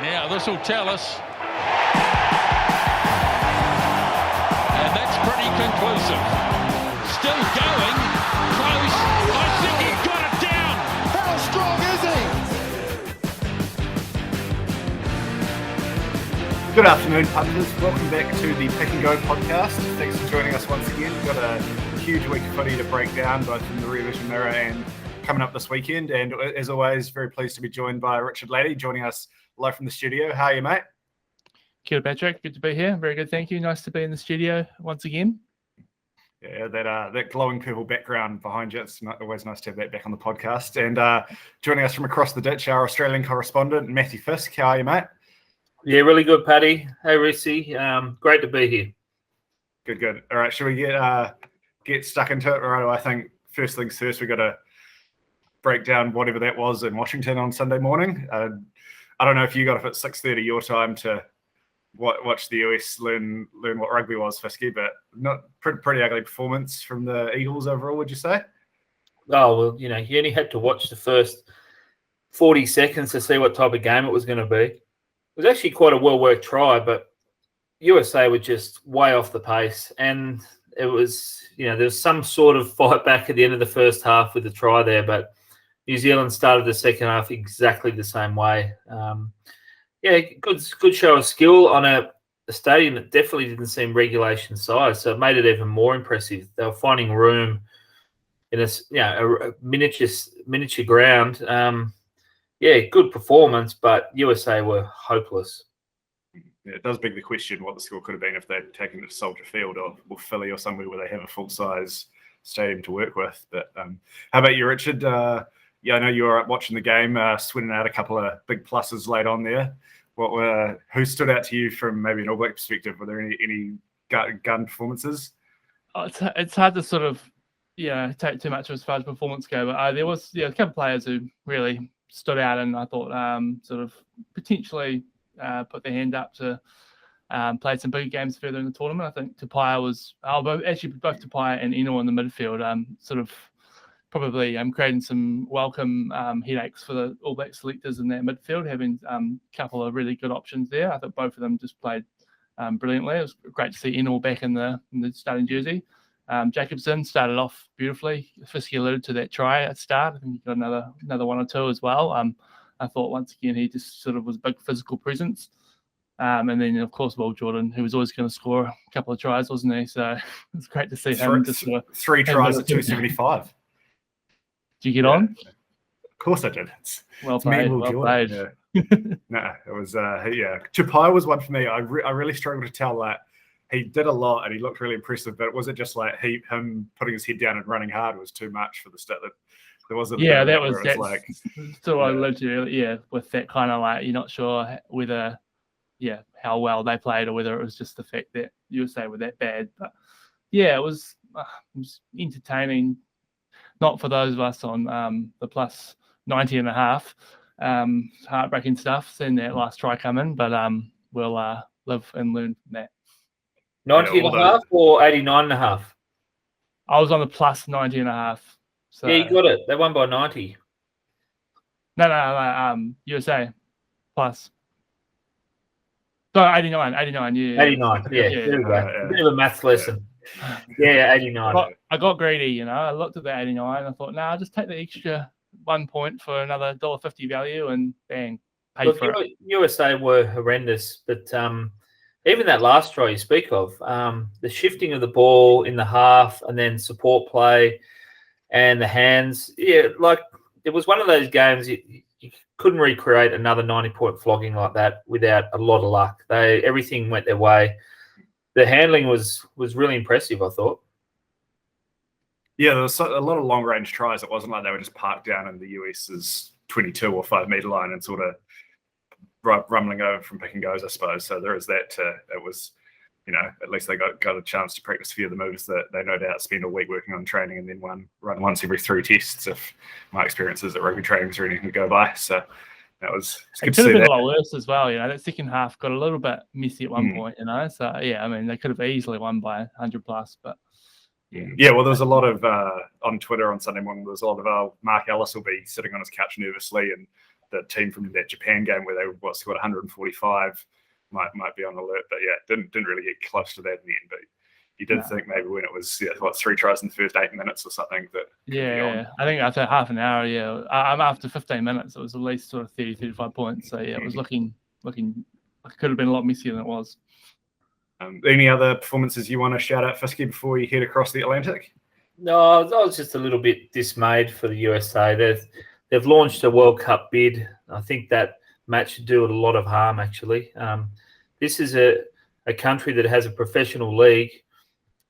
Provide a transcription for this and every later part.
Now this will tell us. And that's pretty conclusive. Still going. Close. I think he got it down. How strong is he? Good afternoon, punters. Welcome back to the Pick and Go podcast. Thanks for joining us once again. We've got a huge week of footy to break down, both in the Rear Vision Mirror and coming up this weekend. And as always, very pleased to be joined by Richard Laddie, joining us live from the studio. How are you, mate? Kia ora, Patrick. Good to be here. Very good, thank you. Nice to be in the studio once again. Yeah, that glowing purple background behind you, it's always nice to have that back on the podcast. And joining us from across the ditch, our Australian correspondent, Matthew Fisk. How are you, mate? Yeah, really good, Paddy. Hey, Rissy. Great to be here. Good. All right, should we get stuck into it? All right, I think first things first, we got to break down whatever that was in Washington on Sunday morning. I don't know if you got up at 6:30 your time to watch the US learn what rugby was, Fisky, but not pretty ugly performance from the Eagles overall, would you say? Oh, well, you only had to watch the first 40 seconds to see what type of game it was going to be. It was actually quite a well-worked try, but USA were just way off the pace. And it was, there was some sort of fight back at the end of the first half with the try there, but New Zealand started the second half exactly the same way. Good show of skill on a stadium that definitely didn't seem regulation size, so it made it even more impressive. They were finding room in a miniature ground. Good performance, but USA were hopeless. Yeah, it does beg the question what the score could have been if they'd taken it to Soldier Field or Philly or somewhere where they have a full-size stadium to work with. But how about you, Richard? I know you were up watching the game, swinning out a couple of big pluses late on there. Who stood out to you from maybe an All Black perspective? Were there any gun performances? It's hard to sort of take too much as far as performance go, but there was a couple of players who really stood out, and I thought sort of potentially put their hand up to play some big games further in the tournament. I think Tupaia was both Tupaia and Eno in the midfield sort of probably creating some welcome headaches for the All Black selectors in that midfield, having a couple of really good options there. I think both of them just played brilliantly. It was great to see Eno back in the starting jersey. Jacobson started off beautifully. Fisky alluded to that try at start. I think he got another one or two as well. I thought once again he just sort of was a big physical presence. And then, of course, Will Jordan, who was always going to score a couple of tries, wasn't he? So it's great to see him. Three tries at 275. Did you get on? Of course I did. Well played. Yeah. No, it was Tupaia was one for me. I really struggled to tell that he did a lot and he looked really impressive, but was it just like him putting his head down and running hard was too much for the stat that there wasn't? Yeah, that was still I alluded to earlier, with that kind of like you're not sure whether how well they played or whether it was just the fact that USA were that bad. But it was entertaining. Not for those of us on the plus 90.5. Heartbreaking stuff, seeing that last try come in, but we'll live and learn from that. 90.5 or 89.5? I was on the plus 90.5. So yeah, you got it. They won by 90. No, USA plus. No, 89, yeah. 89, yeah. There we go. A bit of a maths lesson. Yeah, 89. I got greedy, I looked at the 89 and I thought, I'll just take the extra 1 point for another $1.50 value and bang, pay for it. USA were horrendous, but even that last try you speak of, the shifting of the ball in the half and then support play and the hands, it was one of those games you couldn't recreate another 90-point flogging like that without a lot of luck. Everything went their way. The handling was really impressive, I thought. Yeah, there was a lot of long-range tries. It wasn't like they were just parked down in the US's 22 or 5-metre line and sort of rumbling over from pick and goes, I suppose. So there is that. It was, at least they got a chance to practice a few of the moves that they no doubt spend a week working on training and then run once every 3 tests if my experiences at rugby trainings are anything to go by. So that was good to see. It could have been a lot worse as well. That second half got a little bit messy at one point. So they could have easily won by 100 plus, but. Yeah, well, there was a lot of on Twitter on Sunday morning. There was a lot of Mark Ellis will be sitting on his couch nervously, and the team from that Japan game where they scored 145 might be on alert. But yeah, didn't really get close to that in the end. But you did think maybe when it was 3 tries in the first 8 minutes or something that I think after half an hour, after 15 minutes, it was at least sort of 30, 35 points. So yeah, it was looking like it could have been a lot messier than it was. Any other performances you want to shout out, Fisky, before you head across the Atlantic? No, I was just a little bit dismayed for the USA. They've launched a World Cup bid. I think that match should do it a lot of harm, actually. This is a country that has a professional league.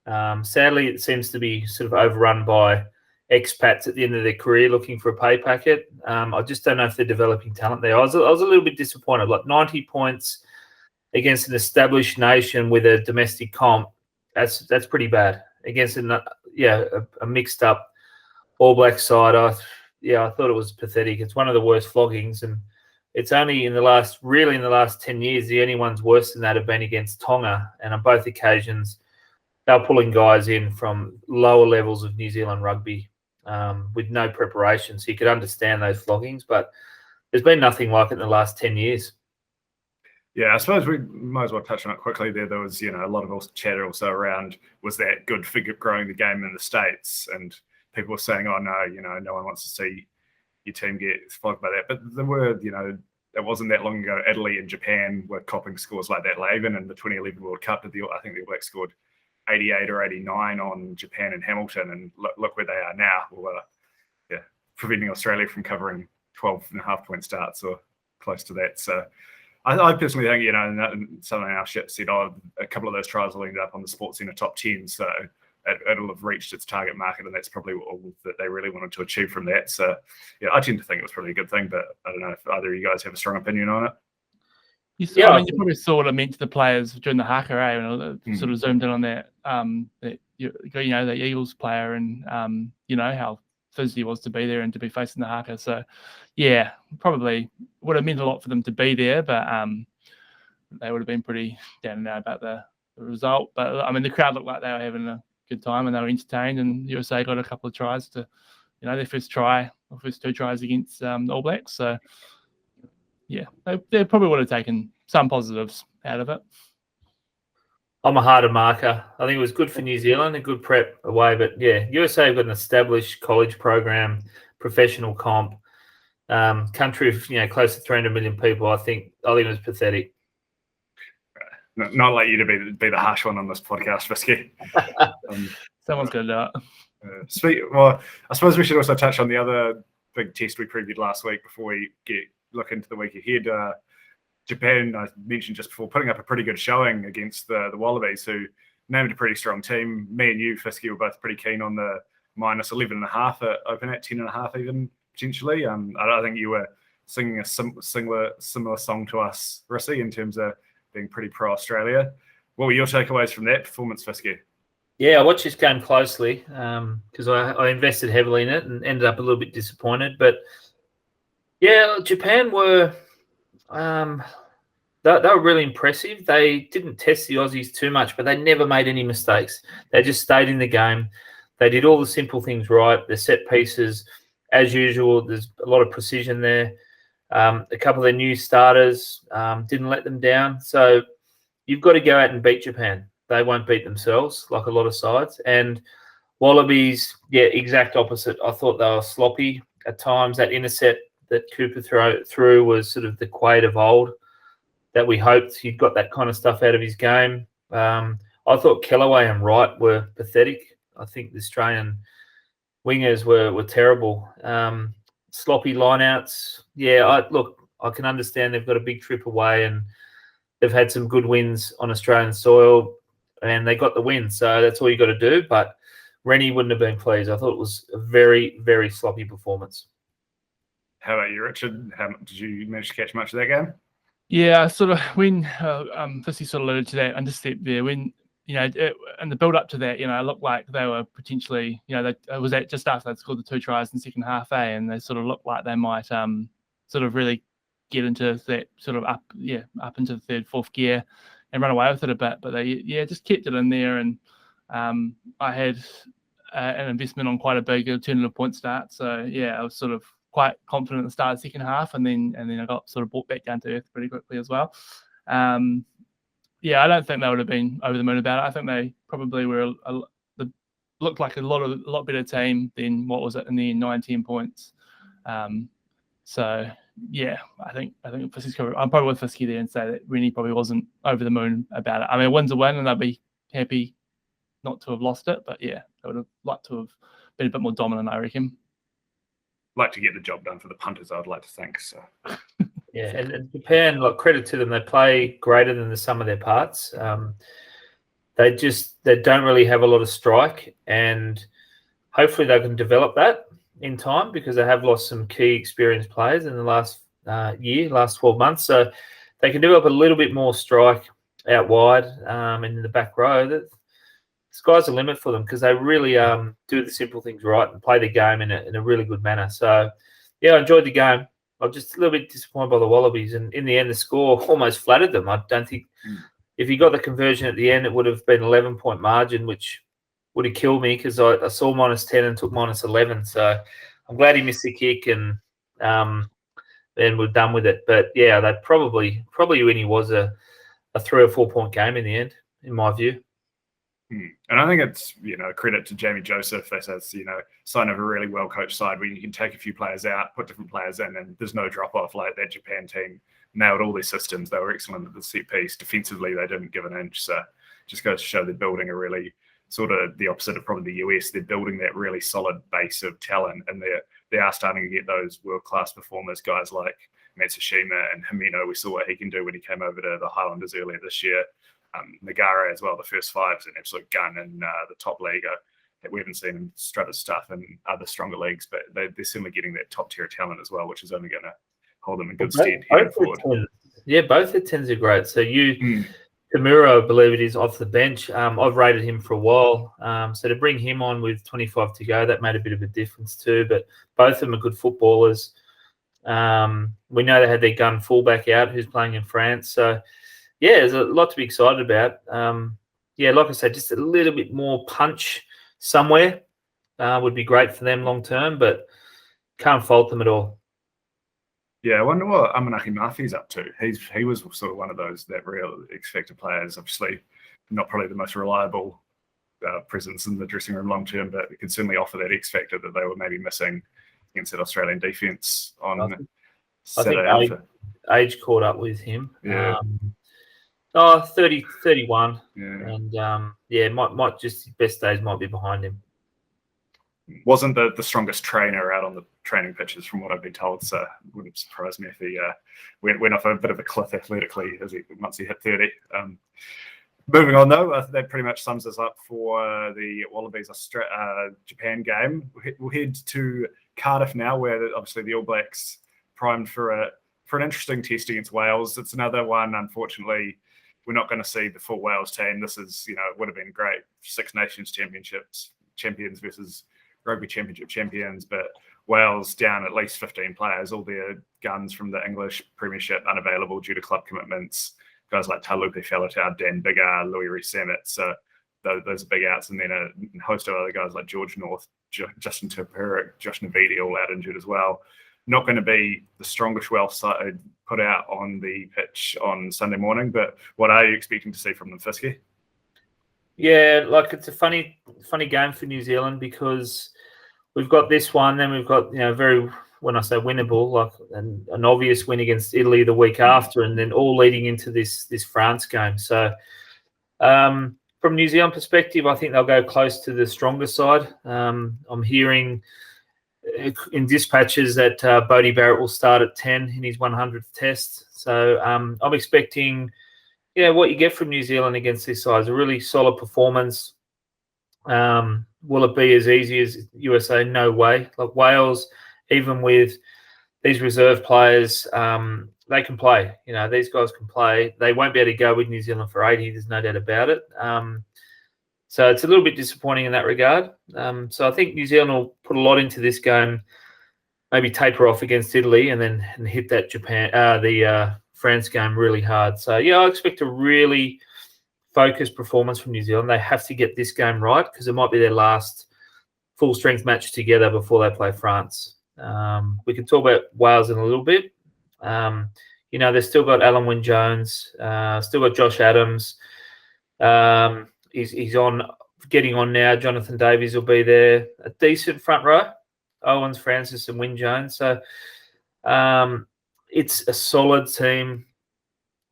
Sadly, it seems to be sort of overrun by expats at the end of their career looking for a pay packet. I just don't know if they're developing talent there. I was a little bit disappointed. Like 90 points against an established nation with a domestic comp, that's pretty bad. Against a mixed up All Black side, I thought it was pathetic. It's one of the worst floggings, and it's only in the last 10 years, the only ones worse than that have been against Tonga, and on both occasions they're pulling guys in from lower levels of New Zealand rugby with no preparation. So you could understand those floggings, but there's been nothing like it in the last 10 years. Yeah, I suppose we might as well touch on it quickly there. There was, a lot of chatter also around, was that good for growing the game in the States? And people were saying, oh, no, no one wants to see your team get flogged by that. But there were, it wasn't that long ago, Italy and Japan were copping scores like that. Like even in the 2011 World Cup, I think the All Blacks scored 88 or 89 on Japan and Hamilton. And look where they are now. Well, preventing Australia from covering 12.5 point starts or close to that. So I personally think, something our ship said, a couple of those trials will end up on the Sports Centre top 10. So it'll have reached its target market, and that's probably all that they really wanted to achieve from that. So, I tend to think it was probably a good thing, but I don't know if either of you guys have a strong opinion on it. You probably saw what it meant to the players during the haka, and sort of zoomed in on that, the Eagles player, and how Fisky was to be there and to be facing the haka. So, yeah, probably would have meant a lot for them to be there, but they would have been pretty down and out about the result. But I mean, the crowd looked like they were having a good time and they were entertained. And USA got a couple of tries to, their first 2 tries against the All Blacks. So, yeah, they probably would have taken some positives out of it. I'm a harder marker. I think it was good for New Zealand, a good prep away. But yeah, USA have got an established college program, professional comp, country of close to 300 million people. I think it was pathetic. Not like you to be the harsh one on this podcast, Fisky. Someone's going to do it. Well, I suppose we should also touch on the other big test we previewed last week before we look into the week ahead. Japan, I mentioned just before, putting up a pretty good showing against the Wallabies, who named a pretty strong team. Me and you, Fisky, were both pretty keen on the minus 11.5 at open at 10.5 even, potentially. I think you were singing a similar song to us, Rissy, in terms of being pretty pro-Australia. What were your takeaways from that performance, Fisky? Yeah, I watched this game closely because I invested heavily in it and ended up a little bit disappointed. But yeah, Japan were they were really impressive. They didn't test the Aussies too much, but they never made any mistakes. They just stayed in the game. They did all the simple things right. The set pieces, as usual, there's a lot of precision there. A couple of their new starters didn't let them down. So you've got to go out and beat Japan. They won't beat themselves like a lot of sides. And Wallabies, exact opposite. I thought they were sloppy at times. That intercept that Cooper threw was sort of the Quaid of old, that we hoped he'd got that kind of stuff out of his game. I thought Kellaway and Wright were pathetic. I think the Australian wingers were terrible. Sloppy lineouts. Yeah, I can understand they've got a big trip away and they've had some good wins on Australian soil and they got the win. So that's all you got to do. But Rennie wouldn't have been pleased. I thought it was a very, very sloppy performance. How about you, Richard? Did you manage to catch much of that game? Yeah, sort of when Fisky sort of alluded to that understep there, when in the build up to that, it looked like they were potentially, it was just after they'd scored the 2 tries in the second half, and they sort of looked like they might sort of really get into that sort of up into the third, fourth gear and run away with it a bit. But they just kept it in there, and I had an investment on quite a big alternative point start, so I was sort of quite confident at the start of the second half, and then I got sort of brought back down to earth pretty quickly as well. Yeah, I don't think they would have been over the moon about it. I think they probably were looked like a lot better team than what was it in the 9-10 points. So yeah, I think Fisky's covered. I'm probably with Fisky there and say that Rennie probably wasn't over the moon about it. I mean, a win's a win, and they'll be happy not to have lost it. But yeah, I would have liked to have been a bit more dominant, I reckon. Like to get the job done for the punters, I'd like to think. So yeah, and Japan, like, credit to them, they play greater than the sum of their parts. They don't really have a lot of strike, and hopefully they can develop that in time, because they have lost some key experienced players in the last 12 months. So they can develop a little bit more strike out wide and in the back row. The sky's the limit for them, because they really do the simple things right and play the game in a really good manner. So yeah, I enjoyed the game. I'm just a little bit disappointed by the Wallabies, and in the end, the score almost flattered them. I don't think if he got the conversion at the end, it would have been 11-point margin, which would have killed me, because I saw -10 and took -11. So I'm glad he missed the kick, and then we're done with it. But yeah, that probably when he was a 3 or 4 point game in the end, in my view. And I think it's, credit to Jamie Joseph. That's, sign of a really well coached side where you can take a few players out, put different players in, and there's no drop off. Like that Japan team nailed all their systems. They were excellent at the set piece. Defensively, they didn't give an inch. So just goes to show they're building a really sort of the opposite of probably the US. They're building that really solid base of talent, and they are starting to get those world class performers, guys like Matsushima and Himeno. We saw what he can do when he came over to the Highlanders earlier this year. Nagara as well, the first five's an absolute gun in the top league. We haven't seen him strut his stuff in other stronger leagues, but they're certainly getting that top tier talent as well, which is only going to hold them in good stead heading forward. Both the 10s are great. So Tamura, I believe it is, off the bench. I've rated him for a while. So to bring him on with 25 to go, that made a bit of a difference too. But both of them are good footballers. We know they had their gun fullback out who's playing in France. So yeah, there's a lot to be excited about. Like I said, just a little bit more punch somewhere would be great for them long term, but can't fault them at all. Yeah, I wonder what Amanaki Mafi's up to. He was sort of one of that real X-Factor players. Obviously, not probably the most reliable presence in the dressing room long term, but it could certainly offer that X-Factor that they were maybe missing against that Australian defence on Saturday. I think age caught up with him. Yeah. 30, 31. Yeah. And might just his best days might be behind him. Wasn't the strongest trainer out on the training pitches, from what I've been told. So it wouldn't surprise me if he went off a bit of a cliff athletically once he hit 30. Moving on, though, I think that pretty much sums us up for the Wallabies Japan game. We'll head to Cardiff now, where obviously the All Blacks primed for an interesting test against Wales. It's another one, unfortunately. We're not going to see the full Wales team. This is, it would have been great. Six Nations champions versus Rugby Championship champions, but Wales down at least 15 players, all their guns from the English Premiership unavailable due to club commitments. Guys like Talupe Faletau, Dan Biggar, Louis Rees-Zammit. So those are big outs. And then a host of other guys like George North, Justin Tupurik, Josh Navidi, all out injured as well. Not going to be the strongest Welsh side put out on the pitch on Sunday morning, but what are you expecting to see from them, Fisky? Yeah, like it's a funny game for New Zealand, because we've got this one, then we've got, very, when I say winnable, like an obvious win against Italy the week after, and then all leading into this France game. So from New Zealand perspective, I think they'll go close to the stronger side. I'm hearing in dispatches that Bodie Barrett will start at 10 in his 100th test. So I'm expecting, what you get from New Zealand against this side is a really solid performance. Will it be as easy as USA? No way. Like Wales, even with these reserve players, they can play. These guys can play. They won't be able to go with New Zealand for 80. There's no doubt about it. So it's a little bit disappointing in that regard. So I think New Zealand will put a lot into this game, maybe taper off against Italy, and then hit that the France game really hard. So I expect a really focused performance from New Zealand. They have to get this game right, because it might be their last full strength match together before they play France. We can talk about Wales in a little bit. They've still got Alan Wynne-Jones, still got Josh Adams. He's getting on now. Jonathan Davies will be there. A decent front row. Owens, Francis, and Wynne-Jones. So it's a solid team.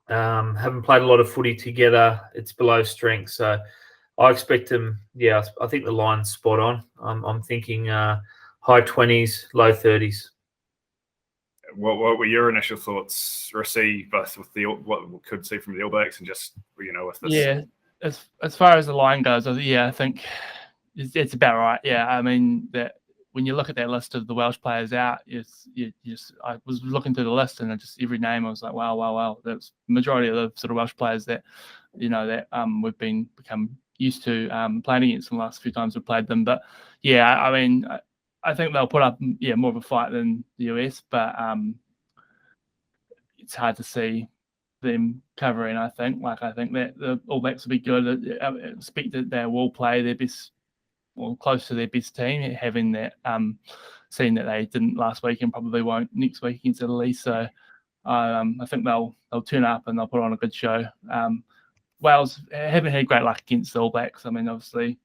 Haven't played a lot of footy together. It's below strength. So I expect them. Yeah, I think the line's spot on. I'm thinking high 20s, low 30s. What were your initial thoughts, Rossi, both with what we could see from the All Blacks and just with this? Yeah, as far as the line goes, I think it's about right. Yeah, I mean that when you look at that list of the Welsh players out, I was looking through the list and every name I was like, wow. That's the majority of the sort of Welsh players that we've become used to playing against in the last few times we've played them. But yeah, I mean, I think they'll put up more of a fight than the US, but it's hard to see them covering. I think that the All Blacks will be good. I expect that they will play their best, or close to their best team, having that seen that they didn't last week and probably won't next week against Italy. So I think they'll turn up and they'll put on a good show. Wales haven't had great luck against the All Blacks. I mean, obviously,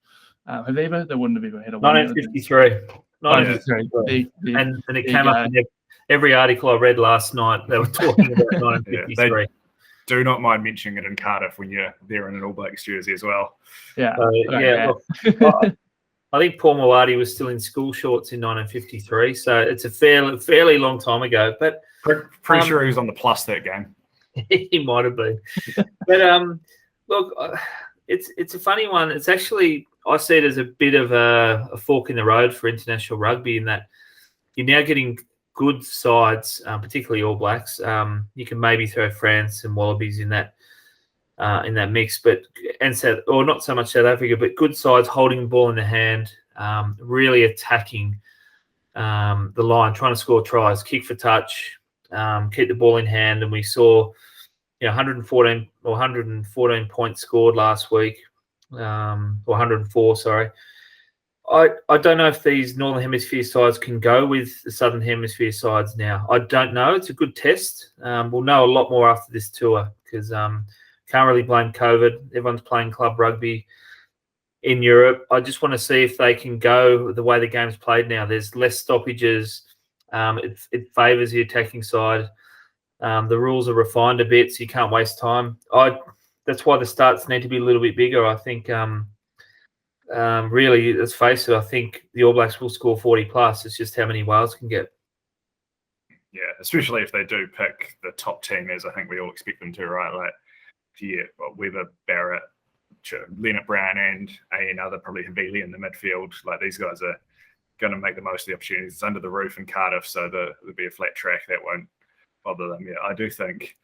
have they ever? They wouldn't have ever had a win. 1953. 1953. And it came up in every article I read last night. They were talking about 1953. Do not mind mentioning it in Cardiff when you're there in an All Blacks jersey as well. Yeah. I think Paul Mawadi was still in school shorts in 1953, so it's a fairly long time ago. But pretty sure he was on the plus that game. He might have been. But look, it's a funny one. It's actually, I see it as a bit of a fork in the road for international rugby in that you're now getting good sides, particularly All Blacks. You can maybe throw France and Wallabies in that mix, or not so much South Africa, but good sides holding the ball in the hand, really attacking the line, trying to score tries, kick for touch, keep the ball in hand. And we saw 114 points scored last week, or 104, sorry. I don't know if these Northern Hemisphere sides can go with the Southern Hemisphere sides now. I don't know. It's a good test. We'll know a lot more after this tour because can't really blame COVID. Everyone's playing club rugby in Europe. I just want to see if they can go the way the game's played now. There's less stoppages. It favours the attacking side. The rules are refined a bit, so you can't waste time. That's why the starts need to be a little bit bigger. I think, really, let's face it, I think the All Blacks will score 40 plus. It's just how many Wales can get. Yeah, especially if they do pick the top team, as I think we all expect them to, right? Like, Weber, Barrett, Leonard Brown, and another probably Havili in the midfield. Like, these guys are going to make the most of the opportunities. It's under the roof in Cardiff, so there'll be a flat track that won't bother them. Yeah, I just think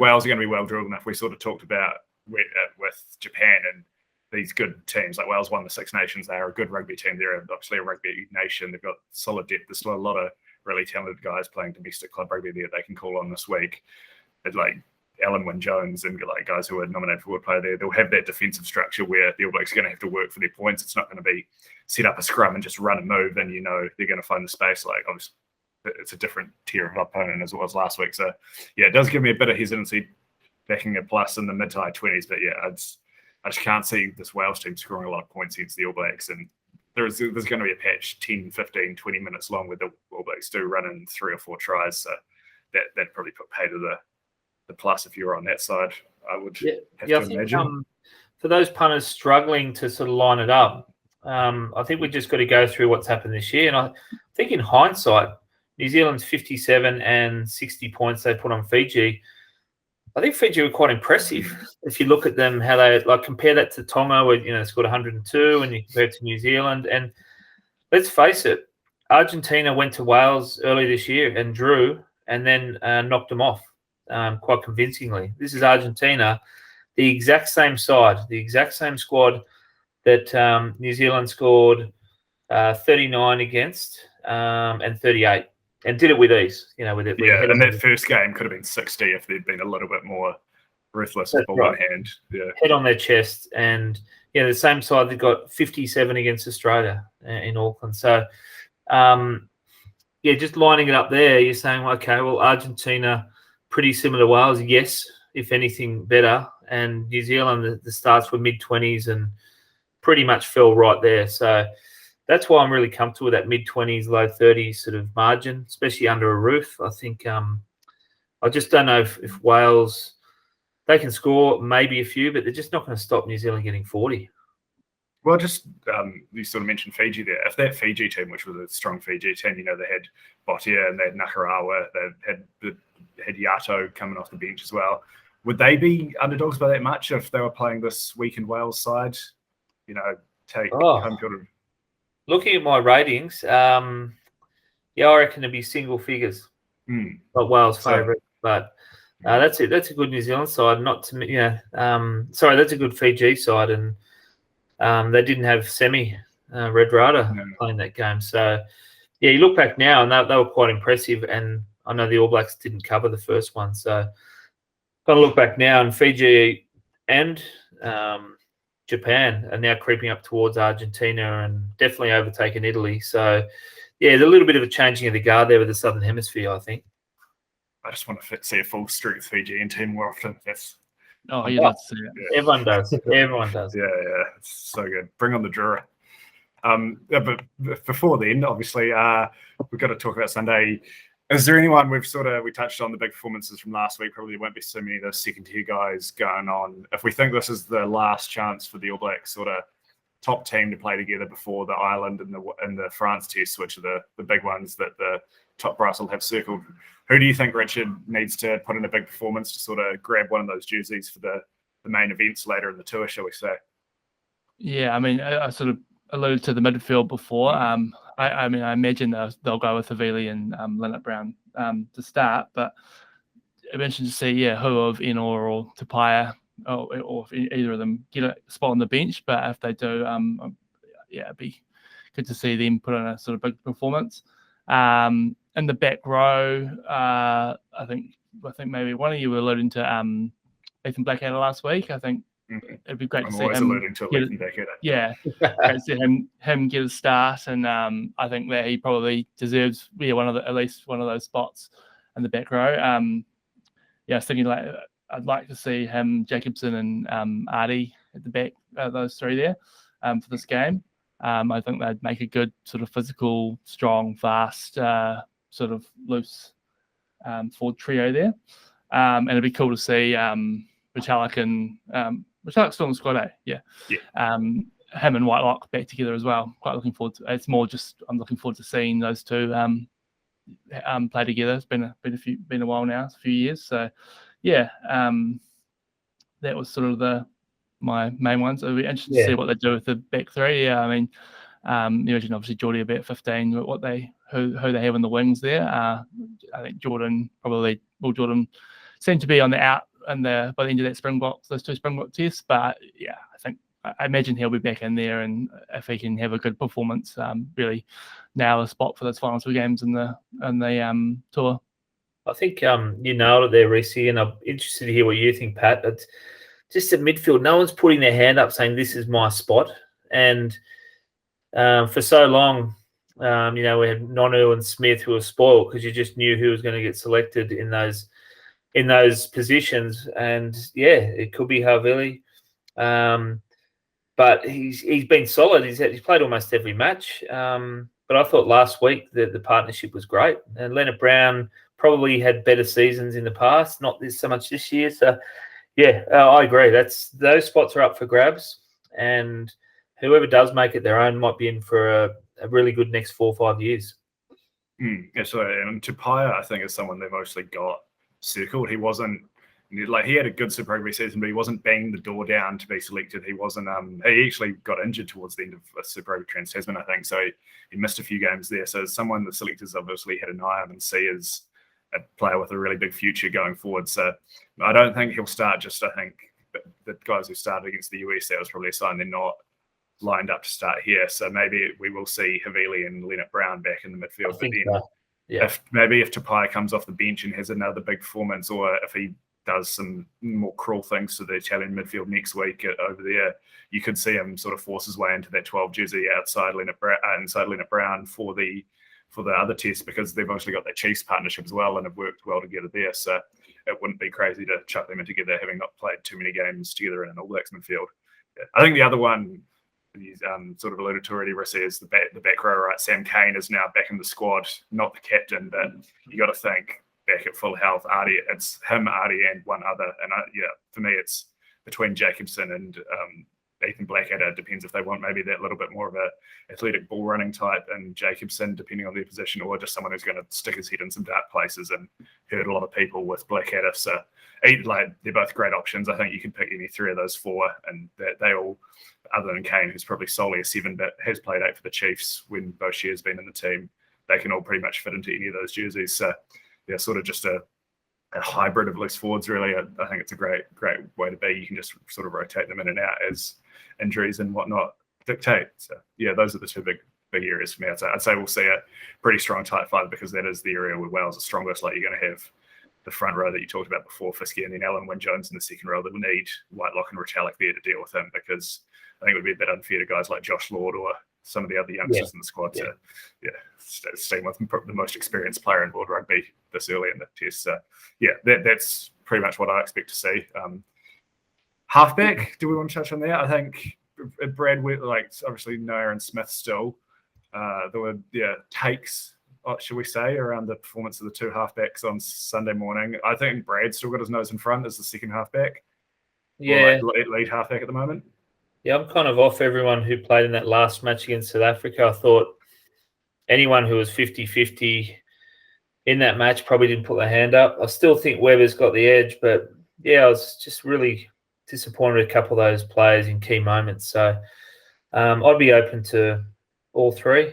Wales are going to be well drilled enough. We sort of talked about with Japan and these good teams. Like, Wales won the Six Nations. They are a good rugby team. They're obviously a rugby nation. They've got solid depth. There's still a lot of really talented guys playing domestic club rugby there they can call on this week. But like Alan Wynne-Jones and like guys who are nominated for World Player there, they'll have that defensive structure where the All Blacks are going to have to work for their points. It's not going to be set up a scrum and just run and move, and they're going to find the space. Like, obviously, it's a different tier of opponent as it was last week. So, yeah, it does give me a bit of hesitancy backing a plus in the mid to high 20s. But yeah, I just can't see this Wales team scoring a lot of points against the All Blacks. And there's going to be a patch 10, 15, 20 minutes long where the All Blacks do run in 3 or 4 tries. So that'd probably put pay to the plus if you were on that side, I would have to imagine. For those punters struggling to sort of line it up, I think we've just got to go through what's happened this year. And I think in hindsight, New Zealand's 57 and 60 points they put on Fiji. I think Fiji were quite impressive. If you look at them, how they compare that to Tonga, where they scored 102, and you compare it to New Zealand. And let's face it, Argentina went to Wales early this year and drew, and then knocked them off quite convincingly. This is Argentina, the exact same side, the exact same squad that New Zealand scored 39 against and 38. And did it with ease, with it. Yeah, and that first game could have been 60 if they'd been a little bit more ruthless with ball in hand. Yeah. Head on their chest. And, the same side that got 57 against Australia in Auckland. So, just lining it up there, you're saying, okay, well, Argentina, pretty similar to Wales, yes, if anything better. And New Zealand, the starts were mid-20s and pretty much fell right there. So that's why I'm really comfortable with that mid-20s, low 30s sort of margin, especially under a roof. I think I just don't know if Wales, they can score maybe a few, but they're just not going to stop New Zealand getting 40. Well, just you sort of mentioned Fiji there. If that Fiji team, which was a strong Fiji team, they had Botia and they had Nakarawa, they had Yato coming off the bench as well. Would they be underdogs by that much if they were playing this weakened Wales side? Take home field. Looking at my ratings, I reckon it'd be single figures. Not Wales' favourite, but that's it. That's a good New Zealand side. Not to me, sorry, that's a good Fiji side, and they didn't have Red Rada playing that game. So, you look back now, and they were quite impressive. And I know the All Blacks didn't cover the first one, so got to look back now, and Fiji and Japan are now creeping up towards Argentina and definitely overtaken Italy. So, there's a little bit of a changing of the guard there with the Southern Hemisphere, I think. I just want to see a full strength Fijian team more often. You'd love to see it. Yeah. Everyone does. Everyone does. Yeah, it's so good. Bring on the Drua. But before then, obviously, we've got to talk about Sunday. Is there anyone we touched on the big performances from last week? Probably won't be so many of those second tier guys going on. If we think this is the last chance for the All Blacks sort of top team to play together before the Ireland and the France test, which are the big ones that the top brass will have circled, who do you think Richard needs to put in a big performance to sort of grab one of those jerseys for the main events later in the tour, shall we say? Yeah, I mean, I sort of alluded to the midfield before. I imagine they'll go with Havili and Leonard Brown to start, but it'd be interesting to see, who of Enor or Tapia or if either of them get a spot on the bench. But if they do, it'd be good to see them put in a sort of big performance. In the back row, I think maybe one of you were alluding to Ethan Blackout last week. I think it'd be great to see him. Alluding to Ethan Blackout. Yeah, great to see him get a start, and I think that he probably deserves at least one of those spots in the back row. I was thinking I'd like to see him, Jacobson, and Artie at the back, those three there for this game. I think they'd make a good sort of physical, strong, fast, sort of loose forward trio there. And it'd be cool to see Richarlic and Richarlic's still in the squad, eh? Yeah. Him and Whitelock back together as well. Quite looking forward to. It's more just I'm looking forward to seeing those two play together. It's been a while now, it's a few years. So that was sort of my main ones. It'll be interesting to see what they do with the back three. Yeah, I mean, you mentioned obviously Geordie about 15, but who they have in the wings there. I think Jordan seemed to be on the out and by the end of those two Springbok tests. But I imagine he'll be back in there, and if he can have a good performance, really nail a spot for those final two games in the tour. I think you nailed it there, Reece, and I'm interested to hear what you think, Pat. It's just at midfield, no one's putting their hand up saying this is my spot. And for so long, we had Nonu and Smith who were spoiled because you just knew who was going to get selected in those positions. And it could be Havili, but he's been solid. He's played almost every match. But I thought last week the partnership was great, and Leonard Brown probably had better seasons in the past, not so much this year. So. I agree. Those spots are up for grabs, and whoever does make it their own might be in for a really good next 4 or 5 years. And Tapia, I think, is someone they've mostly got circled. He wasn't he had a good Super Rugby season, but he wasn't banging the door down to be selected. He wasn't. He actually got injured towards the end of Super Rugby Trans-Tasman, I think. So he missed a few games there. So someone the selectors obviously had an eye on and see as a player with a really big future going forward. So I don't think he'll start. I think the guys who started against the US, that was probably a sign they're not lined up to start here. So maybe we will see Havili and Leonard Brown back in the midfield. But then if Tapia comes off the bench and has another big performance, or if he does some more cruel things to the Italian midfield next week over there, you could see him sort of force his way into that 12 jersey outside Leonard Brown for the for the other test because they've obviously got that Chiefs partnership as well and have worked well together there. So it wouldn't be crazy to chuck them in together, having not played too many games together in an All Blacks midfield. Yeah. I think the other one you sort of alluded to already, Rissy, is the back row, right? Sam Kane is now back in the squad, not the captain, but you got to think back at full health, Artie, it's him, Artie, and one other. And for me, it's between Jacobson and Ethan Blackout. It depends if they want maybe that little bit more of a athletic ball running type and Jacobson, depending on their position, or just someone who's going to stick his head in some dark places and hurt a lot of people with Blackout. So they're both great options. I think you can pick any three of those four, and they all, other than Kane, who's probably solely a 7, but has played 8 for the Chiefs when Boshire's been in the team, they can all pretty much fit into any of those jerseys. So yeah, sort of just a hybrid of loose forwards, really. I think it's a great way to be. You can just sort of rotate them in and out as injuries and whatnot dictate. So yeah, those are the two big areas for me. I'd say we'll see a pretty strong tight 5 because that is the area where Wales are strongest. Like, you're going to have the front row that you talked about before, Fisky, and then Alan Wynne-Jones in the second row. That will need Whitelock and Retallick there to deal with him, because I think it would be a bit unfair to guys like Josh Lord or some of the other youngsters in the squad to stay with the most experienced player in world rugby this early in the test. So yeah, that's pretty much what I expect to see. Halfback, do we want to touch on that? I think Brad, obviously no Aaron Smith still. There were takes, should we say, around the performance of the two halfbacks on Sunday morning. I think Brad's still got his nose in front as the second halfback. Yeah. Lead halfback at the moment. Yeah, I'm kind of off everyone who played in that last match against South Africa. I thought anyone who was 50-50 in that match probably didn't put their hand up. I still think Webber's got the edge, but yeah, I was just really disappointed with a couple of those players in key moments. So I'd be open to all three.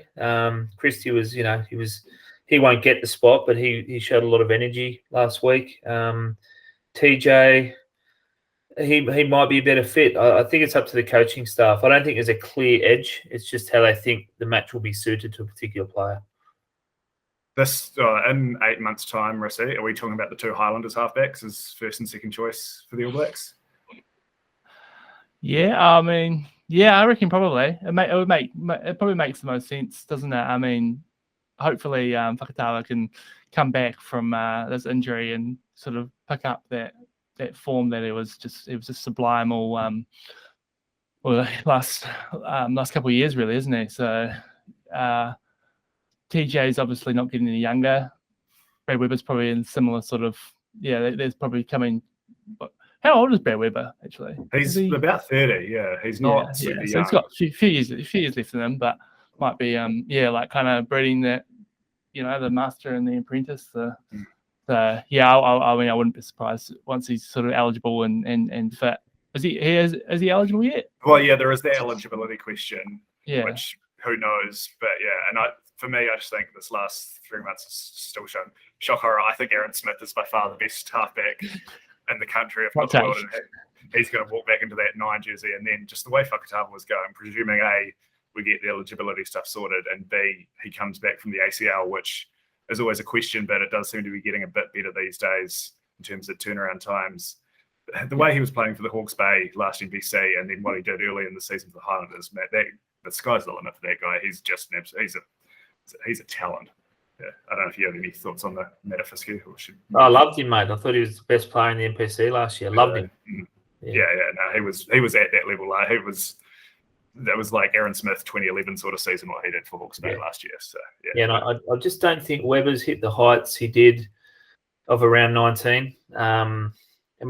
Christie was, he won't get the spot, but he showed a lot of energy last week. TJ, he might be a better fit. I think it's up to the coaching staff. I don't think there's a clear edge. It's just how they think the match will be suited to a particular player. This in 8 months' time, Rissy, are we talking about the two Highlanders halfbacks as first and second choice for the All Blacks? Yeah, I mean, I reckon probably it probably makes the most sense, doesn't it? I mean, hopefully Whakatawa can come back from this injury and sort of pick up that form that it was just sublime all the last couple of years, really, isn't it? So TJ's obviously not getting any younger. Brad Webber's probably in similar sort of there's probably coming. How old is Brad Webber actually? He's about 30. Yeah, he's not super young. So he's got a few years left in him, but might be like kind of breeding that the master and the apprentice. So yeah, I mean, I wouldn't be surprised once he's sort of eligible and fit. Is he eligible yet? Well, yeah, there is the eligibility question. Yeah. Which who knows? But yeah, and for me, I just think this last 3 months has still shown shock horror. I think Aaron Smith is by far the best halfback in the country, if not the world. And he's going to walk back into that 9 jersey, and then just the way Whakatawa was going, presuming A, we get the eligibility stuff sorted, and B, he comes back from the ACL, which is always a question, but it does seem to be getting a bit better these days in terms of turnaround times. The way he was playing for the Hawke's Bay last NPC, and then what he did early in the season for the Highlanders, the sky's the limit for that guy. He's just he's a talent. Yeah, I don't know if you have any thoughts on the Fisky. I loved him, mate. I thought he was the best player in the NPC last year. Loved him. Yeah. No, he was at that level. That was like Aaron Smith 2011 sort of season what he did for Hawke's Bay last year. So and I just don't think Webber's hit the heights he did of around 19. And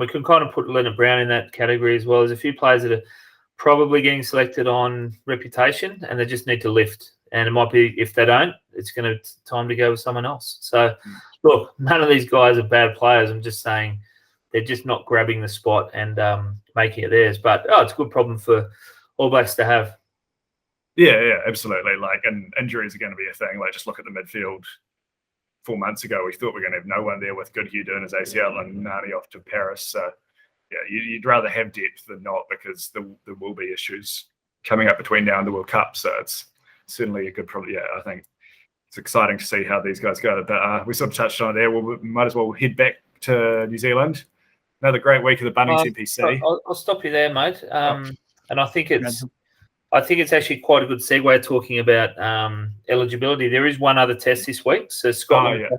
we can kind of put Leonard Brown in that category as well. There's a few players that are probably getting selected on reputation, and they just need to lift. And it might be, if they don't, it's going to time to go with someone else. So, look, none of these guys are bad players. I'm just saying they're just not grabbing the spot and making it theirs. But, it's a good problem for All Blacks to have. Yeah, absolutely. And injuries are going to be a thing. Just look at the midfield. 4 months ago, we thought we were going to have no one there with Goodhue doing his ACL and Nani off to Paris. So, yeah, you'd rather have depth than not, because there will be issues coming up between now and the World Cup. So it's certainly a good problem. Yeah, I think it's exciting to see how these guys go. But we sort of touched on it there. We might as well head back to New Zealand. Another great week of the Bunnings NPC. I'll stop you there, mate. And I think it's I think it's actually quite a good segue talking about eligibility. There is one other test this week. So Scotland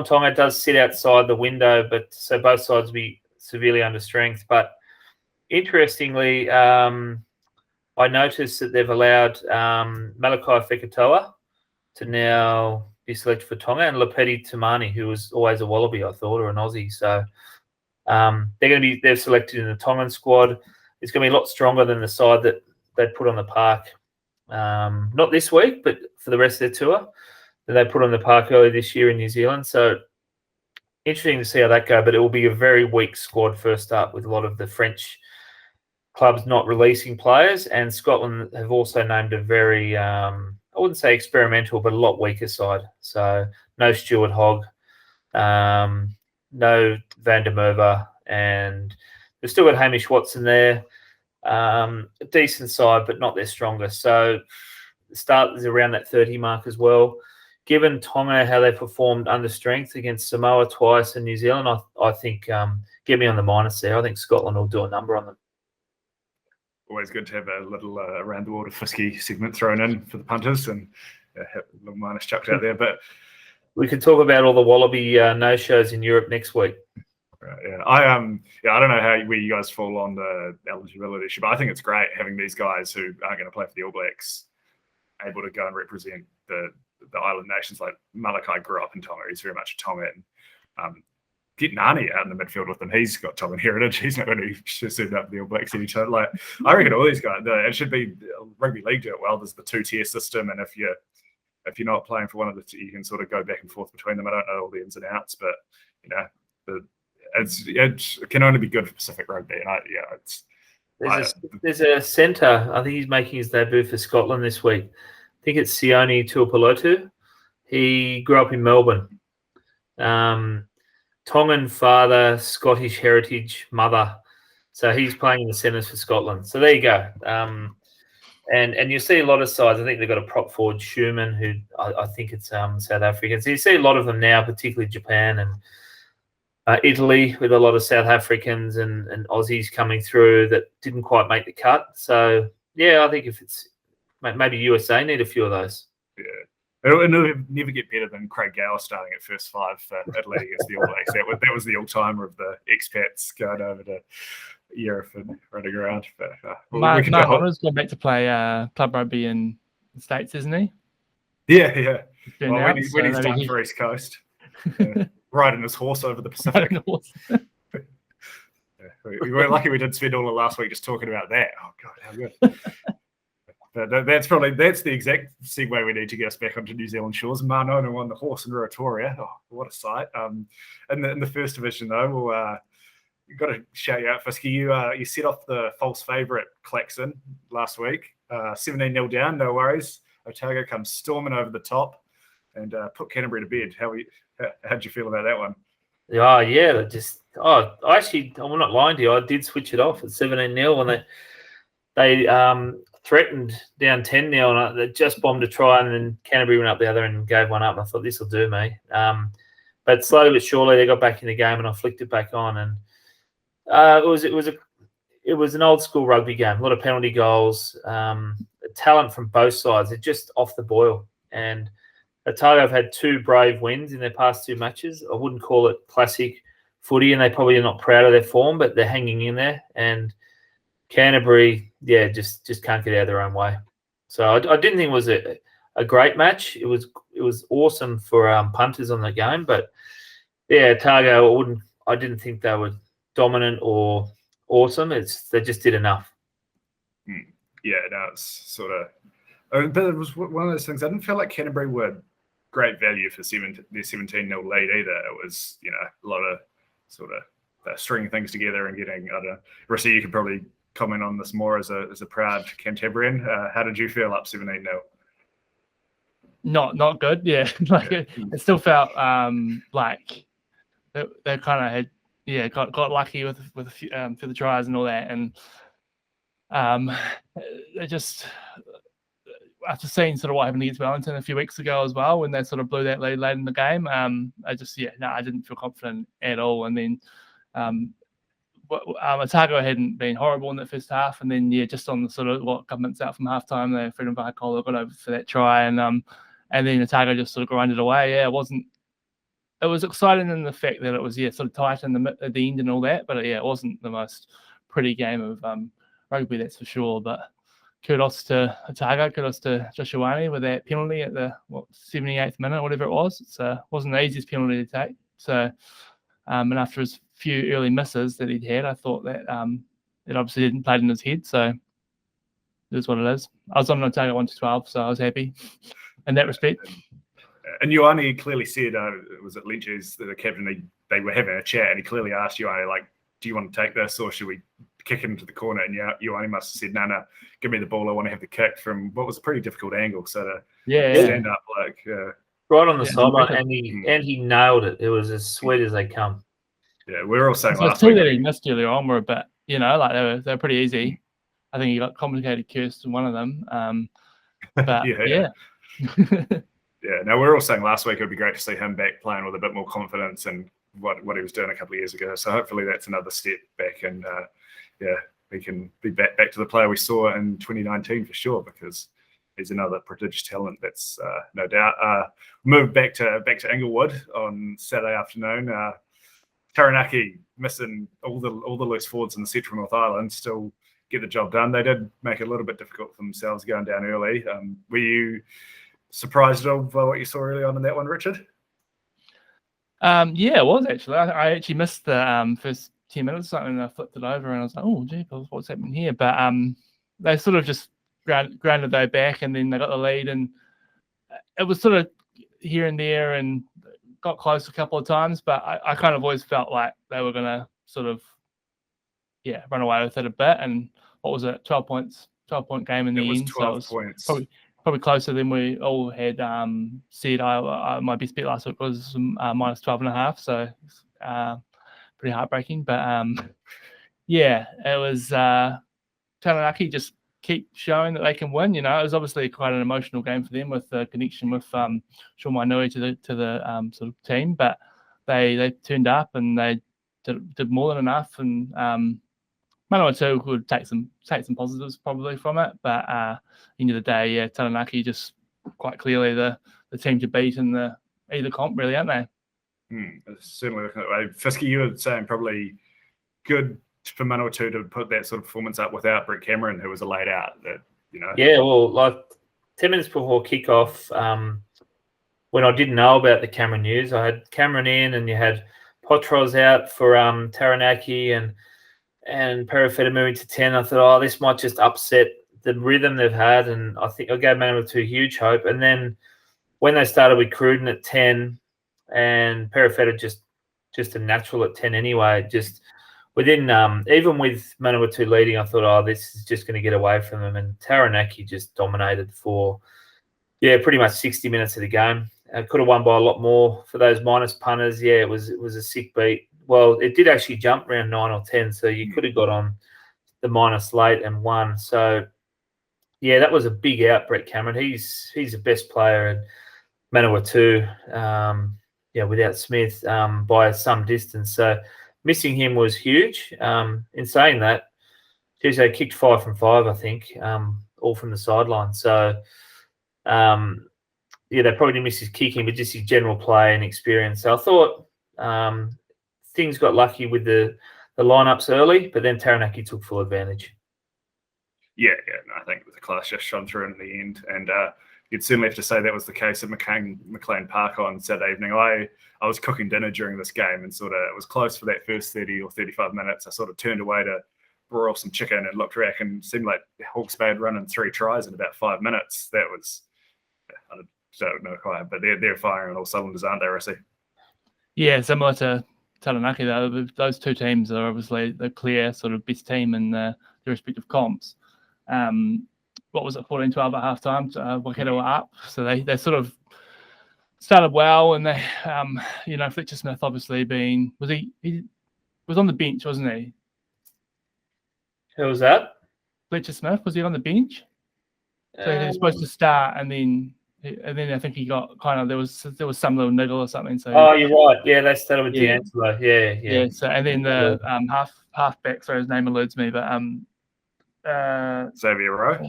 Tonga does sit outside the window, but so both sides will be severely under strength. But interestingly, I noticed that they've allowed Malakai Fekitoa to now be selected for Tonga, and Lapeti Tamani, who was always a Wallaby, I thought, or an Aussie. So they're selected in the Tongan squad. It's going to be a lot stronger than the side that they put on the park. Not this week, but for the rest of their tour that they put on the park earlier this year in New Zealand. So interesting to see how that go. But it will be a very weak squad first up, with a lot of the French clubs not releasing players, and Scotland have also named a very, I wouldn't say experimental, but a lot weaker side. So no Stuart Hogg, no Van der Merwe, and they've still got Hamish Watson there. A decent side, but not their strongest. So the start is around that 30 mark as well. Given Tonga, how they performed under strength against Samoa twice and New Zealand, I think get me on the minus there. I think Scotland will do a number on them. Always good to have a little around the world of Fisky segment thrown in for the punters, and have a little minus chucked out there. But we can talk about all the Wallaby no-shows in Europe next week. Yeah, I don't know where you guys fall on the eligibility issue, but I think it's great having these guys who aren't going to play for the All Blacks able to go and represent the island nations. Like Malakai grew up in Tonga; he's very much a Tongan. Get Nani out in the midfield with him. He's got Tongan heritage. He's not going to suit up the All Blacks anytime. Like, I reckon all these guys. It should be rugby league do it well. There's the 2-tier system, and if you're not playing for one of the two, you can sort of go back and forth between them. I don't know all the ins and outs, but it can only be good for Pacific rugby. And there's a centre. I think he's making his debut for Scotland this week. I think it's Sione Tuipulotu. He grew up in Melbourne. Tongan father, Scottish heritage, mother. So he's playing in the centres for Scotland. So there you go. And you see a lot of sides. I think they've got a prop forward, Schumann, who I think it's South African. So you see a lot of them now, particularly Japan and Italy, with a lot of South Africans and Aussies coming through that didn't quite make the cut. So, yeah, I think if it's maybe USA need a few of those. Yeah. It'll never get better than Craig Gower starting at first 5 for Italy against the All Blacks. That was the all-timer of the expats going over to Europe and running around. But Mark Honor's going back to play club rugby in the States, isn't he? Yeah. When he's done for East Coast, riding his horse over the Pacific. We were lucky we didn't spend all of last week just talking about that. Oh, God, how good. That's the exact segue we need to get us back onto New Zealand shores. Manona won the horse in Ruatoria. Oh, what a sight! In the first division though, you've got to shout you out, Fisky. You set off the false favourite Klaxon last week, 17-0 down. No worries. Otago comes storming over the top and put Canterbury to bed. How'd you feel about that one? Oh yeah, I'm not lying to you. I did switch it off at 17-0 when they threatened down 10-0 and they just bombed a try, and then Canterbury went up the other and gave one up. And I thought, this will do me. But slowly but surely they got back in the game, and I flicked it back on. And it was an old school rugby game. A lot of penalty goals, talent from both sides. It's just off the boil. And Otago have had 2 brave wins in their past 2 matches. I wouldn't call it classic footy, and they probably are not proud of their form, but they're hanging in there. And Canterbury, just can't get out of their own way. So I didn't think it was a great match. It was awesome for punters on the game, but Otago, I didn't think they were dominant or awesome. They just did enough. Yeah, no, it's sort of. But it was one of those things. I didn't feel like Canterbury were great value for their 17-0 lead either. It was a lot of sort of stringing things together and getting. I don't know. Rissy, you could probably comment on this more as a proud Cantabrian. How did you feel up 17-0? Not good. Yeah, it still felt like they kind of had got lucky with a few for the tries and all that, and they just, after seeing sort of what happened against Wellington a few weeks ago as well, when they sort of blew that lead late in the game, I didn't feel confident at all. And then Otago hadn't been horrible in the first half, and then just on the sort of couple minutes out from halftime, they Freedom Vahakola got over for that try, and then Otago just sort of grinded away. Yeah, it was exciting in the fact that it was sort of tight at the end and all that, but it wasn't the most pretty game of rugby, that's for sure. But kudos to Otago, kudos to Joshuani with that penalty at the 78th minute, whatever it was. It wasn't the easiest penalty to take. So, and after his few early misses that he'd had, I thought that it obviously didn't play in his head. So it is what it is. I was on Otago 1-12, so I was happy in that respect. And Ioane clearly said, was it Lynch's, the captain, they were having a chat, and he clearly asked Ioane, like, do you want to take this, or should we kick it into the corner? And Ioane must have said, no, give me the ball. I want to have the kick from what was a pretty difficult angle. So to stand up, right on the sideline, and he nailed it. It was as sweet as they come. Yeah, we were all saying last week that he missed earlier on were a bit, like they were pretty easy. I think he got complicated cursed in one of them. But yeah. Yeah, no, we were all saying last week it would be great to see him back playing with a bit more confidence and what he was doing a couple of years ago. So hopefully that's another step back, and we can be back to the player we saw in 2019 for sure, because he's another prodigious talent. That's no doubt. Moved back to Inglewood on Saturday afternoon. Taranaki missing all the loose forwards in the Central North Island, still get the job done. They did make it a little bit difficult for themselves going down early. Were you surprised by what you saw early on in that one, Richard? Yeah, it was actually. I actually missed the first 10 minutes or something, and I flipped it over and I was like, oh, gee, what's happening here? But they sort of just grounded their back, and then they got the lead, and it was sort of here and there and got close a couple of times, but I kind of always felt like they were going to sort of, run away with it a bit. And what was it, 12-point game in the end? 12 points. Probably closer than we all had said. My best bet last week was minus 12.5, so pretty heartbreaking. But it was Taranaki just keep showing that they can win. It was obviously quite an emotional game for them with the connection with Sean Wainui to the sort of team, but they turned up and they did more than enough. And Manawatu would take some positives probably from it, but end of the day, Taranaki just quite clearly the team to beat in either comp, really, aren't they? Certainly looking at that way. Fisky, you were saying probably good for Manawatu to put that sort of performance up without Brett Cameron, who was a laid out. Yeah, well, like 10 minutes before kickoff, when I didn't know about the Cameron news, I had Cameron in, and you had Potros out for Taranaki and Perifetta moving to 10. I thought, this might just upset the rhythm they've had, and I think I gave Manawatu huge hope. And then when they started with Cruden at 10 and Perifetta just a natural at 10 anyway, just within even with Manawatu leading, I thought, this is just going to get away from them. And Taranaki just dominated for pretty much 60 minutes of the game. Could have won by a lot more for those minus punters. Yeah, it was a sick beat. Well, it did actually jump around 9 or 10, so you could have got on the minus late and won. So, that was a big out, Brett Cameron. He's the best player in Manawatu, without Smith by some distance. So missing him was huge. In saying that, Tuesday kicked 5 from 5, I think, all from the sideline. So, they probably didn't miss his kicking, but just his general play and experience. So I thought things got lucky with the lineups early, but then Taranaki took full advantage. I think the class just shone through in the end, and you'd certainly have to say that was the case at McLean Park on Saturday evening. I was cooking dinner during this game, and it was close for that first 30 or 35 minutes. I sort of turned away to broil some chicken and looked back, and it seemed like Hawke's Bay had run in 3 tries in about 5 minutes. That was, I don't know quite, but they're firing on all cylinders, aren't they, Rossi? Yeah, similar to Taranaki, though. Those two teams are obviously the clear sort of best team in their respective comps. What was it, 14-12 at halftime? Waikato were up, so they sort of started well, and they, Fletcher Smith obviously he was on the bench, wasn't he? Who was that? Fletcher Smith, was he on the bench? So he was supposed to start, and then And then I think he got there was some little niggle or something. So Oh, you're right. Yeah, they started with Yeah. D'Angelo. Yeah. So and then the halfback, sorry, his name eludes me, but Xavier Rowe.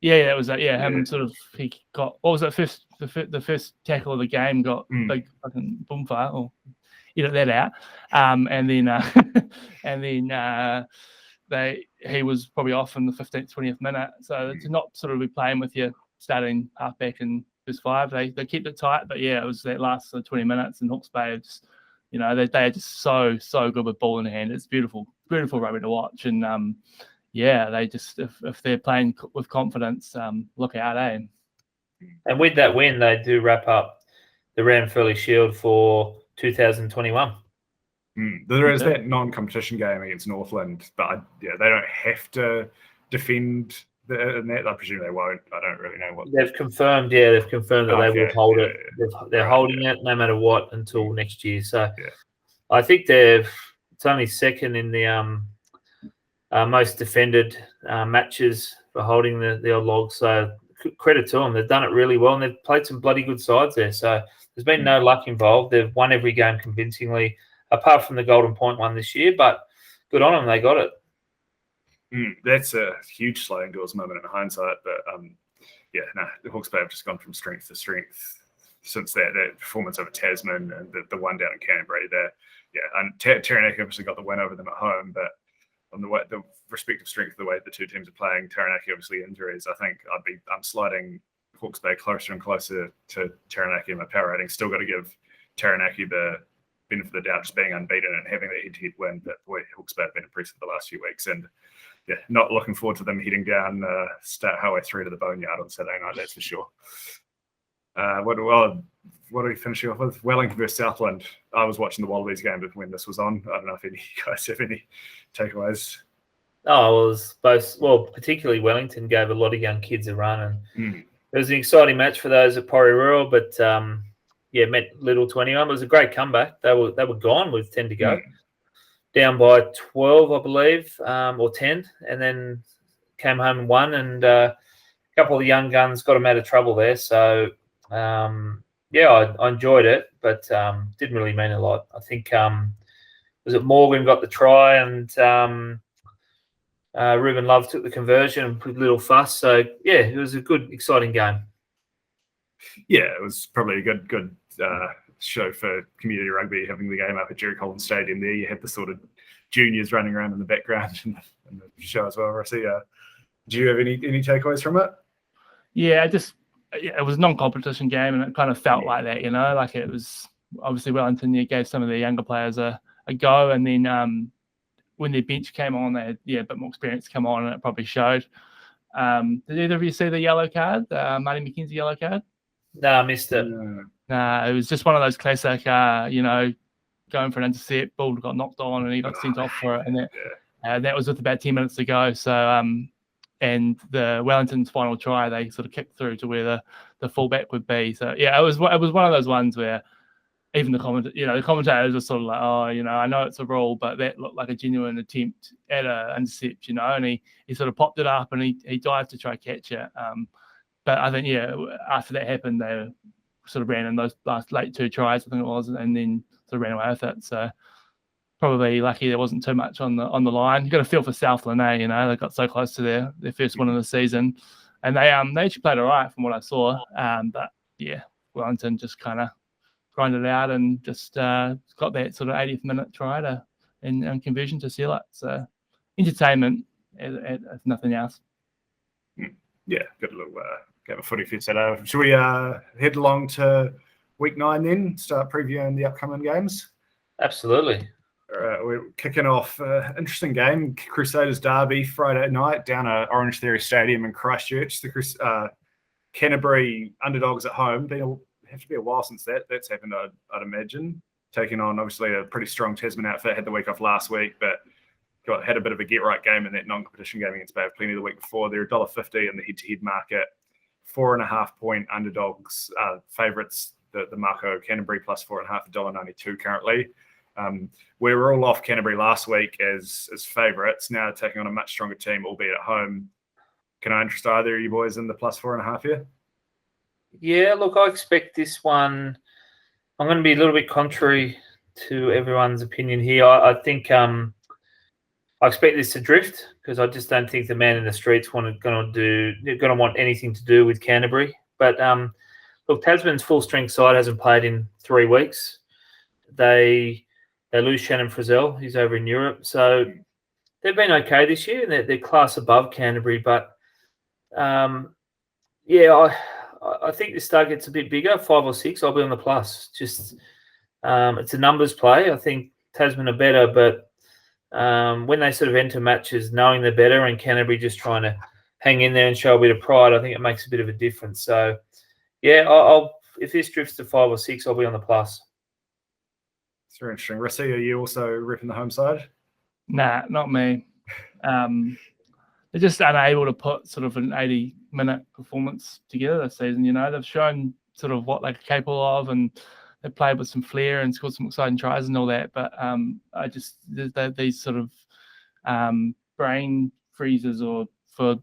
it was that. Yeah, him Yeah. sort of he got what was that the first tackle of the game got big fucking boom fire or edit that out. And then he was probably off in the 15th, 20th minute. So to not sort of be playing with your starting halfback in first five, they kept it tight. But yeah, it was that last 20 minutes, and Hawke's Bay just, they are just so good with ball in hand. It's beautiful rugby to watch. And they just if they're playing with confidence, look out, eh? And with that win, they do wrap up the Ranfurly Shield for 2021. There is that non-competition game against Northland, but they don't have to defend the net. I presume they won't. I don't really know what they've confirmed. Yeah, they've confirmed that they will hold it. They're holding it no matter what until next year. So I think it's only second in the most defended matches for holding the old log. So credit to them. They've done it really well, and they've played some bloody good sides there. So there's been no luck involved. They've won every game convincingly, apart from the Golden Point one this year. But good on them. They got it. That's a huge sliding doors moment in hindsight. But the Hawke's Bay have just gone from strength to strength since that performance over Tasman and the one down in Canterbury there. And Taranaki obviously got the win over them at home, but on the respective strength of the way the two teams are playing, Taranaki obviously injuries. I think I'm sliding Hawke's Bay closer and closer to Taranaki in my power rating. Still got to give Taranaki the benefit of the doubt, just being unbeaten and having that head-to-head win. But boy, Hawke's Bay have been impressive the last few weeks, and not looking forward to them heading down Start Highway 3 to the Boneyard on Saturday night. That's for sure. What are we finishing off with? Wellington versus Southland. I was watching the Wallabies game when this was on. I don't know if any of you guys have any takeaways. Oh, it was both. Well, particularly Wellington gave a lot of young kids a run, and it was an exciting match for those at Pori Rural. But meant little to anyone. It was a great comeback. They were gone with 10 to go, down by 12, I believe, or 10, and then came home and won. And a couple of the young guns got them out of trouble there. So. I enjoyed it, but didn't really mean a lot. I think was it Morgan got the try, and Ruben Love took the conversion and put a little fuss. So it was a good, exciting game. Yeah, it was probably a good show for community rugby, having the game up at Jerry Collins Stadium. There, you had the sort of juniors running around in the background in the show as well. Rusty, do you have any takeaways from it? Yeah, it was a non-competition game, and it kind of felt like that, like it was obviously Wellington gave some of their younger players a go, and then when their bench came on, they had a bit more experience come on, and it probably showed. Did either of you see the yellow card, Marty McKenzie yellow card? No, I missed it. Nah, it was just one of those classic, going for an intercept, ball got knocked on, and he got sent off for it, and that was with about 10 minutes to go. So and the Wellington's final try, they sort of kicked through to where the fullback would be. So it was one of those ones where even the commentators were sort of like, I know it's a rule, but that looked like a genuine attempt at an intercept, and he sort of popped it up and he dived to try catch it. But I think after that happened, they sort of ran in those last late two tries, I think it was, and then sort of ran away with it. So probably lucky there wasn't too much on the line. You got to feel for Southland, they got so close to their first win of the season, and they actually played all right from what I saw. But Wellington just kind of grinded it out and just got that sort of 80th minute try and conversion to seal it. So entertainment, if nothing else. Yeah, good little game of footy for you. Should we head along to week 9 then? Start previewing the upcoming games. Absolutely. We're kicking off interesting game, Crusaders Derby, Friday night down at Orange Theory Stadium in Christchurch. The Canterbury underdogs at home. Have to be a while since that's happened, I'd imagine. Taking on obviously a pretty strong Tasman outfit. Had the week off last week, but had a bit of a get-right game in that non-competition game against Bay of Plenty the week before. They're $1.50 in the head-to-head market. 4.5-point underdogs, favourites. The Marco Canterbury plus 4.5, $1.92 currently. We were all off Canterbury last week as favourites, now taking on a much stronger team, albeit at home. Can I interest either of you boys in the plus 4.5 here? Yeah, look, I expect this one. I'm going to be a little bit contrary to everyone's opinion here. I think I expect this to drift because I just don't think the man in the streets going to want anything to do with Canterbury. But look, Tasman's full strength side hasn't played in 3 weeks. They lose Shannon Frizzell, who's over in Europe, so they've been okay this year and they're class above Canterbury. But I think this start gets a bit bigger, 5 or 6. I'll be on the plus. Just it's a numbers play. I think Tasman are better, but when they sort of enter matches knowing they're better and Canterbury just trying to hang in there and show a bit of pride, I think it makes a bit of a difference. So, yeah, I'll if this drifts to 5 or 6, I'll be on the plus. It's very interesting. Rissy, are you also ripping the home side? Nah, not me. They're just unable to put sort of an 80-minute performance together this season. You know, they've shown sort of what they're capable of, and they played with some flair and scored some exciting tries and all that. But these sort of brain freezes or for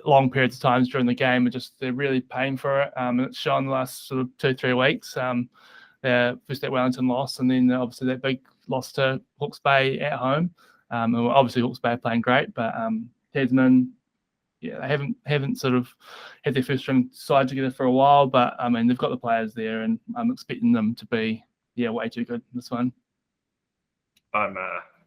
long periods of times during the game they're really paying for it. And it's shown the last sort of 2-3 weeks. Their first at Wellington loss, and then obviously that big loss to Hawke's Bay at home. And obviously Hawke's Bay are playing great, but Tasman, yeah, they haven't sort of had their first string side together for a while, but I mean they've got the players there, and I'm expecting them to be way too good in this one. I'm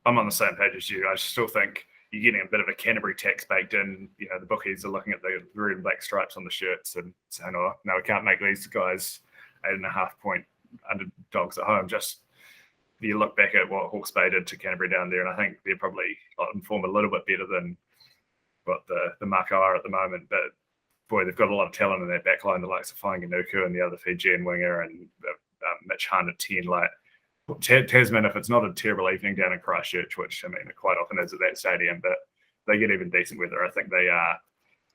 on the same page as you. I still think you're getting a bit of a Canterbury tax baked in. You know, the bookies are looking at the red and black stripes on the shirts and saying, "Oh, no, we can't make these guys 8.5 point underdogs at home." Just you look back at what Hawke's Bay did to Canterbury down there, and I think they're probably informed a little bit better than what the Mako are at the moment. But boy, they've got a lot of talent in that back line, the likes of Fainganuku and the other Fijian winger and Mitch Hunt at 10. Like Tasman, if it's not a terrible evening down in Christchurch, which I mean it quite often is at that stadium, but they get even decent weather, I think they are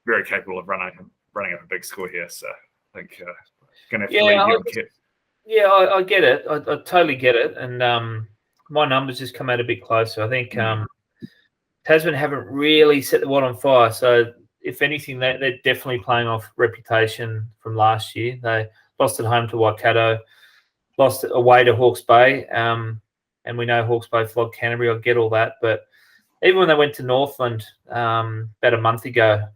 very capable of running up a big score here. So I think going to have to leave you on kit. Yeah, I get it. I totally get it. And my numbers just come out a bit closer. I think Tasman haven't really set the world on fire. So if anything, they're definitely playing off reputation from last year. They lost at home to Waikato, lost away to Hawke's Bay. And we know Hawke's Bay flogged Canterbury. I get all that. But even when they went to Northland about a month ago,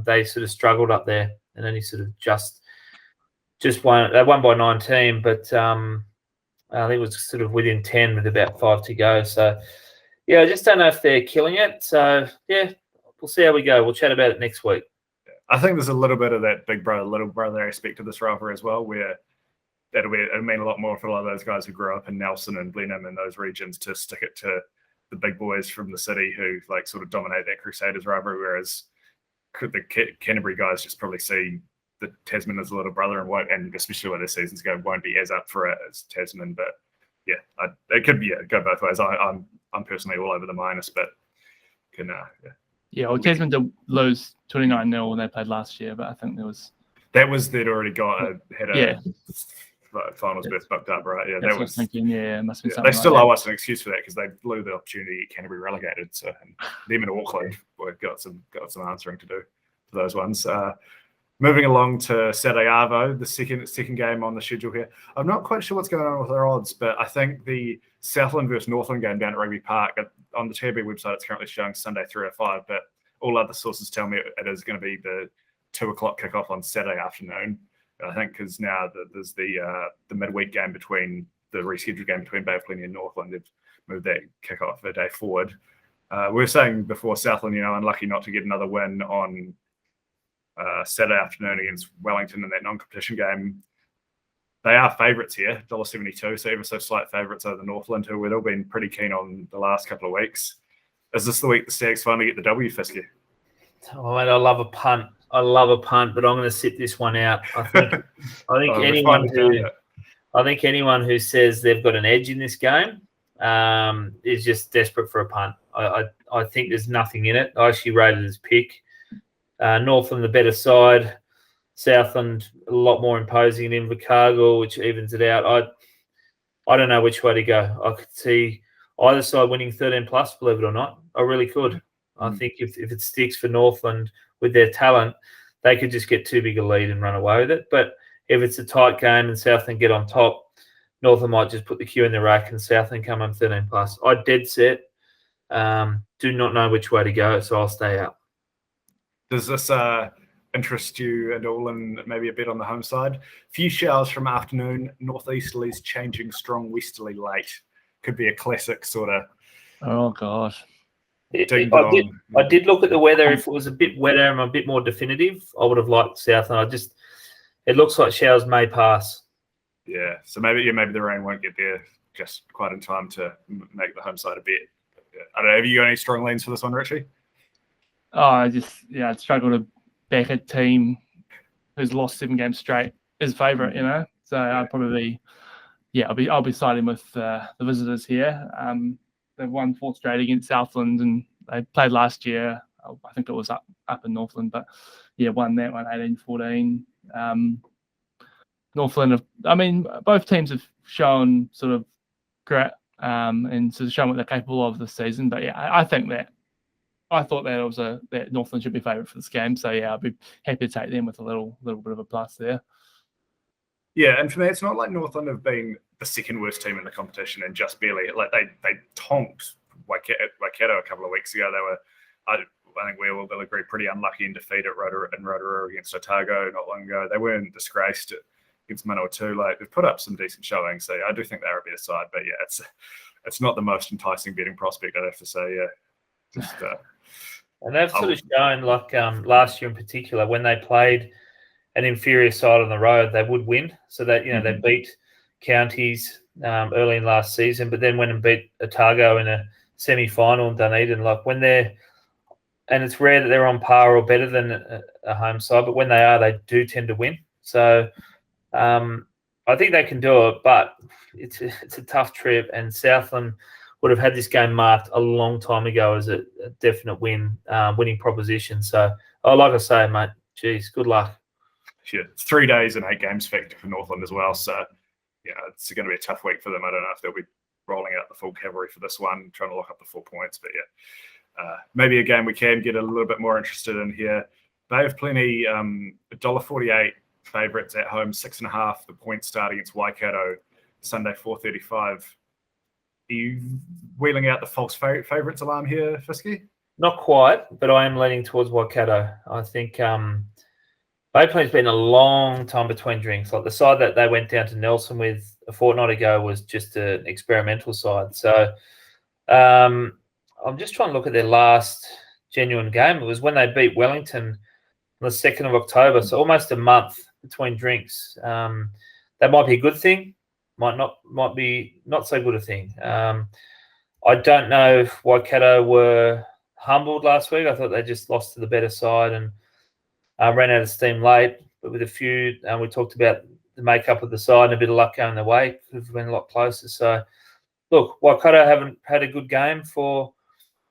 they sort of struggled up there. And then he sort of just won. They won by 19, but I think it was sort of within 10 with about 5 to go. So, yeah, I just don't know if they're killing it. So, yeah, we'll see how we go. We'll chat about it next week. I think there's a little bit of that big brother, little brother aspect of this rivalry as well, where it'll mean a lot more for a lot of those guys who grew up in Nelson and Blenheim and those regions to stick it to the big boys from the city who like sort of dominate that Crusaders rivalry, whereas the Canterbury guys just probably see the Tasman as a little brother and especially when their seasons go, won't be as up for it as Tasman. But yeah, it could be go both ways. I'm personally all over the minus, but can well, Tasman did lose 29-0 when they played last year, but I think they'd already had a finals berth booked up, right? Yeah, that was thinking. Yeah, it must be something. They still owe us an excuse for that because they blew the opportunity to get Canterbury relegated. So them in Auckland, we've got some answering to do for those ones. Moving along to Saturday Arvo, the second game on the schedule here. I'm not quite sure what's going on with our odds, but I think the Southland versus Northland game down at Rugby Park, on the TAB website, it's currently showing Sunday 3:05, but all other sources tell me it is going to be the 2:00 kickoff on Saturday afternoon. I think because now there's the midweek game between the rescheduled game between Bay of Plenty and Northland. They've moved that kickoff a day forward. We were saying before Southland, unlucky not to get another win on Saturday afternoon against Wellington in that non-competition game. They are favourites here, $1.72, so ever so slight favourites over Northland, who we've all been pretty keen on the last couple of weeks. Is this the week the Stags finally get the W, Fisky? Oh, mate, I love a punt, but I'm going to sit this one out. I think anyone who says they've got an edge in this game is just desperate for a punt. I think there's nothing in it. I actually rated his pick. Northland the better side, Southland a lot more imposing in Invercargill, which evens it out. I don't know which way to go. I could see either side winning 13 plus, believe it or not. I really could. I think if it sticks for Northland with their talent, they could just get too big a lead and run away with it. But if it's a tight game and Southland get on top, Northern might just put the queue in the rack and Southland come home 13 plus. I dead set. Do not know which way to go, so I'll stay out. Does this interest you at all, and maybe a bit on the home side? Few showers from afternoon, northeasterlies changing strong westerly late. Could be a classic sort of. Oh gosh. I did look at the weather. If it was a bit wetter and a bit more definitive, I would have liked Southland. It looks like showers may pass. Yeah, so maybe the rain won't get there just quite in time to make the home side a bit. Yeah. I don't know. Have you got any strong leans for this one, Richie? Oh, I'd struggle to back a team who's lost 7 games straight as favourite, So I'd probably, I'll be siding with the visitors here. They've won 4 straight against Southland, and they played last year. I think it was up in Northland, but won that one 18-14. Northland both teams have shown sort of grit and sort of shown what they're capable of this season. But I thought that Northland should be favourite for this game. So I'd be happy to take them with a little bit of a plus there. Yeah, and for me, it's not like Northland have been the second worst team in the competition and just barely. Like they tonked Waikato a couple of weeks ago. They were, I think we will agree, pretty unlucky in defeat at Rotorua against Otago not long ago. They weren't disgraced against Manawatu. Like they've put up some decent showing, so I do think they're a better side. But it's not the most enticing betting prospect, I'd have to say. And they've sort of shown, like last year in particular, when they played an inferior side on the road, they would win. So that they beat counties early in last season, but then went and beat Otago in a semi-final in Dunedin. Like and it's rare that they're on par or better than a home side, but when they are, they do tend to win. So I think they can do it, but it's a tough trip, and Southland would have had this game marked a long time ago as a definite winning proposition. So, like I say, mate, geez, good luck. Yeah, it's 3 days and 8 games factor for Northland as well. So, it's going to be a tough week for them. I don't know if they'll be rolling out the full cavalry for this one, trying to lock up the 4 points. But maybe a game we can get a little bit more interested in here. Bay of Plenty, $1.48 favourites at home, 6.5. The points start against Waikato Sunday, 4:35. Are you wheeling out the false favourites alarm here, Fisky? Not quite, but I am leaning towards Waikato. I think Bay Plenty's been a long time between drinks. Like the side that they went down to Nelson with a fortnight ago was just an experimental side. So I'm just trying to look at their last genuine game. It was when they beat Wellington on the 2nd of October, so almost a month between drinks. That might be a good thing. Might be not so good a thing. I don't know if Waikato were humbled last week. I thought they just lost to the better side and ran out of steam late. But with a few, we talked about the makeup of the side and a bit of luck going their way. Could have been a lot closer. So, look, Waikato haven't had a good game for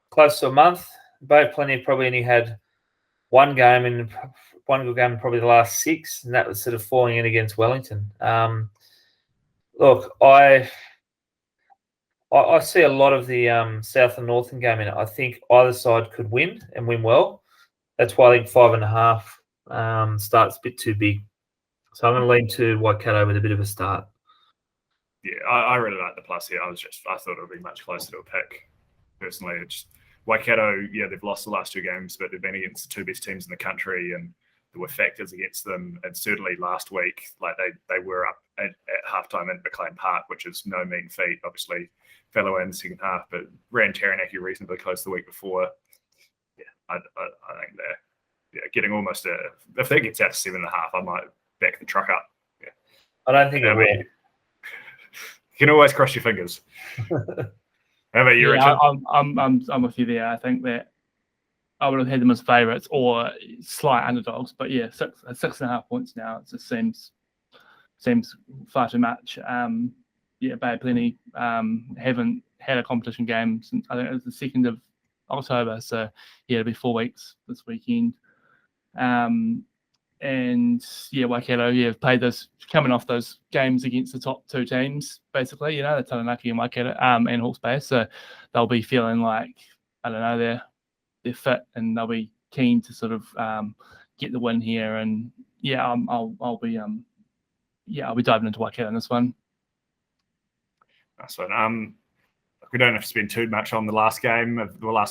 close to a month. Bay of Plenty probably only had one good game in probably the last 6, and that was sort of falling in against Wellington. Look, I see a lot of the South and Northern game in it. I think either side could win and win well. That's why I think 5.5 starts a bit too big. So I'm going to lean to Waikato with a bit of a start. Yeah, I really like the plus here. I thought it would be much closer to a pick. Personally, Waikato, they've lost the last 2 games, but they've been against the 2 best teams in the country, and there were factors against them. And certainly last week, like they were up at halftime in McLean Park, which is no mean feat. Obviously, fell away in the second half, but ran Taranaki reasonably close the week before. Yeah, I think they're getting almost if that gets out to 7.5, I might back the truck up. Yeah, I don't think it will. You can always cross your fingers. How about you, Richard? I'm with you there. I think that I would have had them as favourites or slight underdogs, but 6.5 points now. It just seems far too much. Bay of Plenty haven't had a competition game since I think it was the 2nd of October. So it'll be 4 weeks this weekend. Waikato have played those coming off those games against the top 2 teams, basically, the Taranaki and Waikato and Hawke's Bay. So they'll be feeling like, I don't know, they're fit and they'll be keen to sort of get the win here, and I'll be diving into Whitehead on this one. Nice one. We don't have to spend too much on the last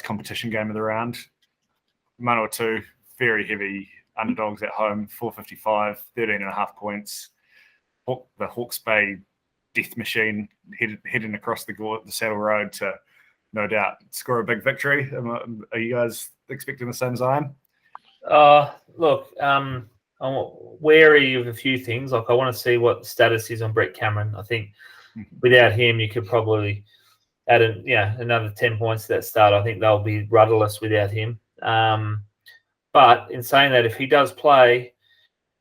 competition game of the round. Manawatu, very heavy underdogs at home, 455, 13.5 points. The Hawke's Bay death machine heading across the Saddle Road to no doubt score a big victory. Are you guys expecting the same as I am? Look, I'm wary of a few things. Like, I want to see what the status is on Brett Cameron. I think without him, you could probably add another 10 points to that start. I think they'll be rudderless without him. But in saying that, if he does play,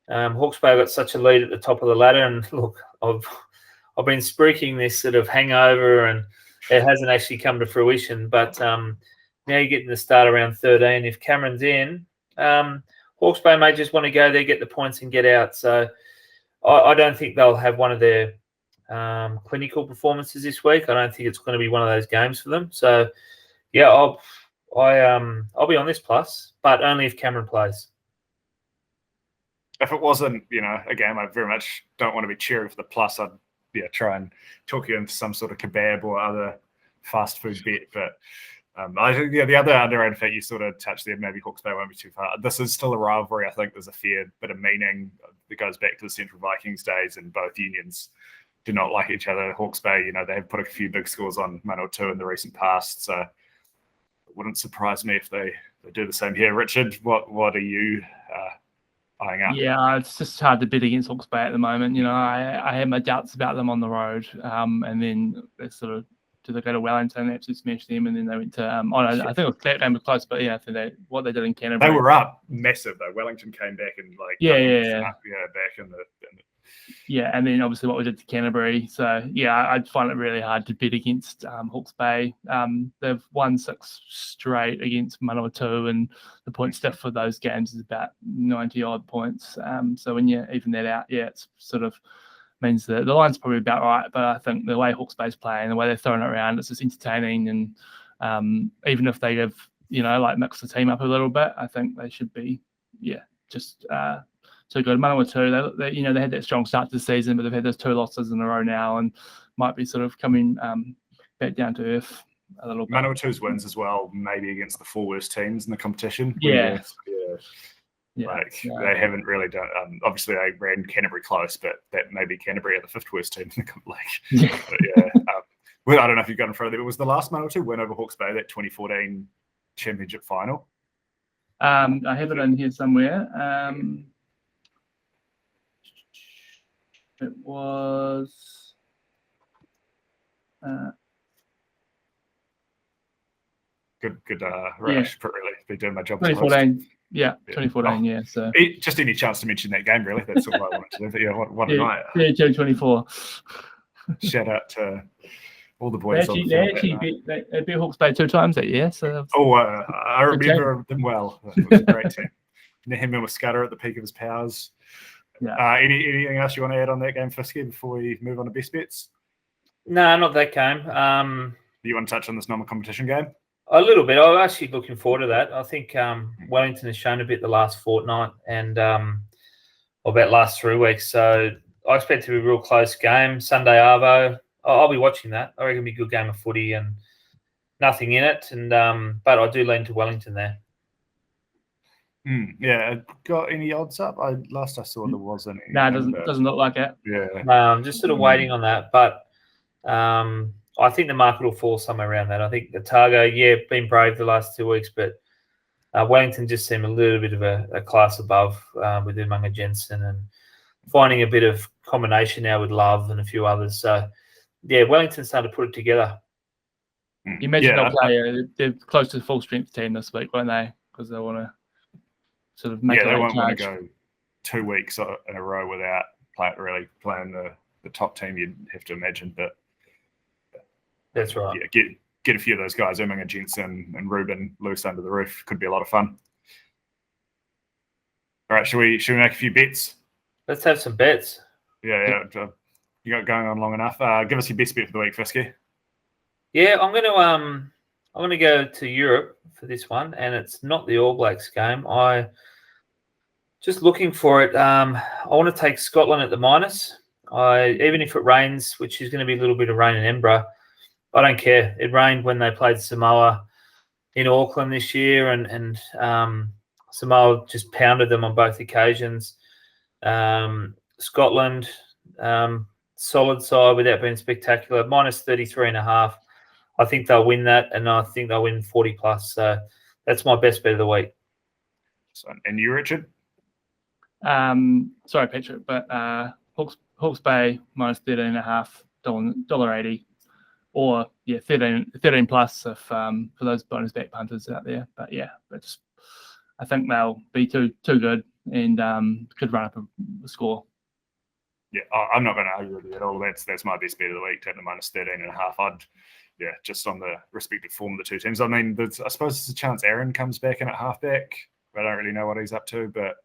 Hawke's Bay got such a lead at the top of the ladder, and look, I've been spruiking this sort of hangover, and it hasn't actually come to fruition. But now you're getting the start around 13. If Cameron's in, Hawke's Bay may just want to go there, get the points, and get out. So I don't think they'll have one of their clinical performances this week. I don't think it's going to be one of those games for them. So yeah, I'll be on this plus, but only if Cameron plays. If it wasn't, a game I very much don't want to be cheering for the plus, I'd try and talk you into some sort of kebab or other fast food bet. But I think the other underrated fact you sort of touched there, maybe Hawke's Bay won't be too far. This is still a rivalry. I think there's a fair bit of meaning that goes back to the Central Vikings days, and both unions do not like each other. Hawke's Bay, they have put a few big scores on Manawatu in the recent past, so it wouldn't surprise me if they do the same here. Richard, what are you eyeing up? Yeah, it's just hard to bet against Hawke's Bay at the moment. I had my doubts about them on the road, and then they sort of did they go to Wellington and absolutely smash them, and then they went to I think that game was close, but yeah, I think what they did in Canterbury, they were up massive though. Wellington came back and back in the yeah, and then obviously what we did to Canterbury. So yeah, I'd find it really hard to bet against Hawke's Bay. They've won 6 straight against Manawatu, and the point stiff for those games is about 90 odd points. So when you even that out, it's sort of means that the line's probably about right. But I think the way Hawke's Bay's playing, the way they're throwing it around, it's just entertaining. And even if they have mix the team up a little bit, I think they should be just. So good. Manawatu, they had that strong start to the season, but they've had those 2 losses in a row now, and might be sort of coming back down to earth a little bit. Manawatu's wins as well, maybe against the 4 worst teams in the competition. Yeah. They haven't really done. Obviously, they ran Canterbury close, but that may be Canterbury are the 5th worst team in the league. I don't know if you've got in front of them. It was the last Manawatu win over Hawke's Bay, that 2014 championship final. I have it in here somewhere. It was good Rash, but really be doing my job. 2014. Yeah, 2014. Yeah. So just any chance to mention that game, really. That's all I wanted to do. But what a night. Yeah, June 24. Shout out to all the boys. They beat Hawke's Bay 2 times that year. So I remember them well. It was a great team. Nehemiah Muscata at the peak of his powers. Yeah. Anything else you want to add on that game, Fisky, before we move on to best bets? No, not that game. Do you want to touch on this normal competition game? A little bit. I'm actually looking forward to that. I think Wellington has shown a bit the last fortnight and about last 3 weeks. So I expect it to be a real close game. Sunday Arvo. I'll be watching that. I reckon it'll be a good game of footy and nothing in it. And but I do lean to Wellington there. Got any odds up? Last I saw there wasn't. No, it doesn't look like it. Yeah. No, I'm just sort of waiting on that. But I think the market will fall somewhere around that. I think Otago, been brave the last 2 weeks, but Wellington just seem a little bit of a class above with Umunga Jensen and finding a bit of combination now with Love and a few others. So, Wellington's starting to put it together. You mentioned they'll play. They're close to the full strength team this week, won't they? Because they want to sort of make they won't want to go 2 weeks in a row without really playing the top team, you'd have to imagine. But that's right. Yeah, get a few of those guys, Umunga Jensen and Ruben, loose under the roof. Could be a lot of fun. All right, should we make a few bets? Let's have some bets. Yeah. You got going on long enough. Give us your best bet for the week, Fisky. Yeah, I'm gonna go to Europe for this one, and it's not the All Blacks game. I Just looking for it. I want to take Scotland at the minus. Even if it rains, which is going to be a little bit of rain in Edinburgh, I don't care. It rained when they played Samoa in Auckland this year, and Samoa just pounded them on both occasions. Scotland, solid side without being spectacular, minus 33.5. I think they'll win that, and I think they'll win 40 plus. So that's my best bet of the week. So, and you, Richard? Sorry, Patrick, but Hawke's Bay minus 13.5, $1.80, or 13 plus if for those bonus back punters out there. But yeah, I think they'll be too good and could run up a score. Yeah, I'm not going to argue with you at all. That's my best bet of the week, taking the minus 13.5. Just on the respective form of the two teams. I mean, I suppose there's a chance Aaron comes back in at halfback. I don't really know what he's up to, but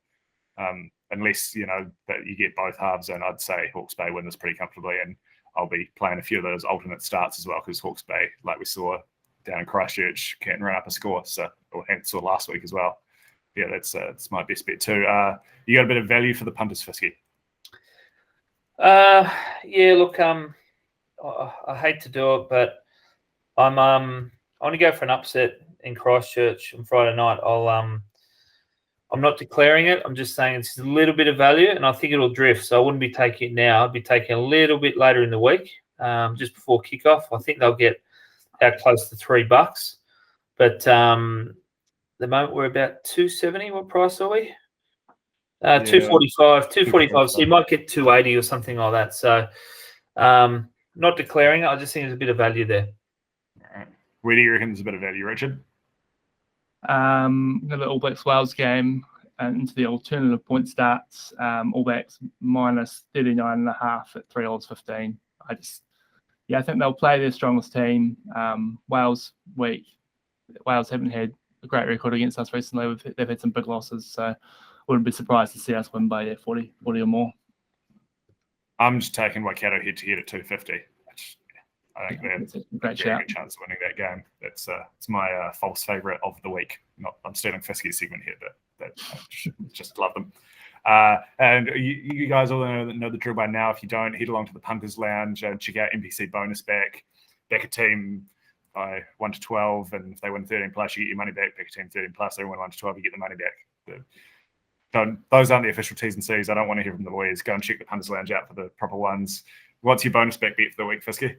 unless, that you get both halves, and I'd say Hawke's Bay win this pretty comfortably, and I'll be playing a few of those alternate starts as well, because Hawke's Bay, like we saw down in Christchurch, can run up a score, and saw last week as well. Yeah, that's my best bet too. You got a bit of value for the punters, Fisky? Yeah, look, I hate to do it, but I want to go for an upset in Christchurch on Friday night. I'm not declaring it. I'm just saying it's a little bit of value, and I think it'll drift. So I wouldn't be taking it now. I'd be taking it a little bit later in the week, just before kickoff. I think they'll get out close to $3. But the moment we're about 270. What price are we? 245. 245. So you might get 280 or something like that. So not declaring it. I just think there's a bit of value there. Where do you reckon there's a bit of value, Richard? The All Blacks Wales game into the alternative point starts. All Blacks minus 39.5 at $3.15. I think they'll play their strongest team. Wales weak. Wales haven't had a great record against us recently. They've had some big losses, so I wouldn't be surprised to see us win by 40 or more. I'm just taking Waikato head-to-head at 250. I think that's a great good chance of winning that game. It's my false favourite of the week. I'm stealing Fisky's segment here, but I just love them. And you guys all know the drill by now. If you don't, head along to the Punters Lounge and check out NPC bonus back a team by 1 to 12, and if they win 13 plus, you get your money back. Back a team 13 plus, they win 1 to 12, you get the money back. Those aren't the official T's and C's. I don't want to hear from the lawyers. Go and check the Punters Lounge out for the proper ones. What's your bonus back bet for the week, Fisky?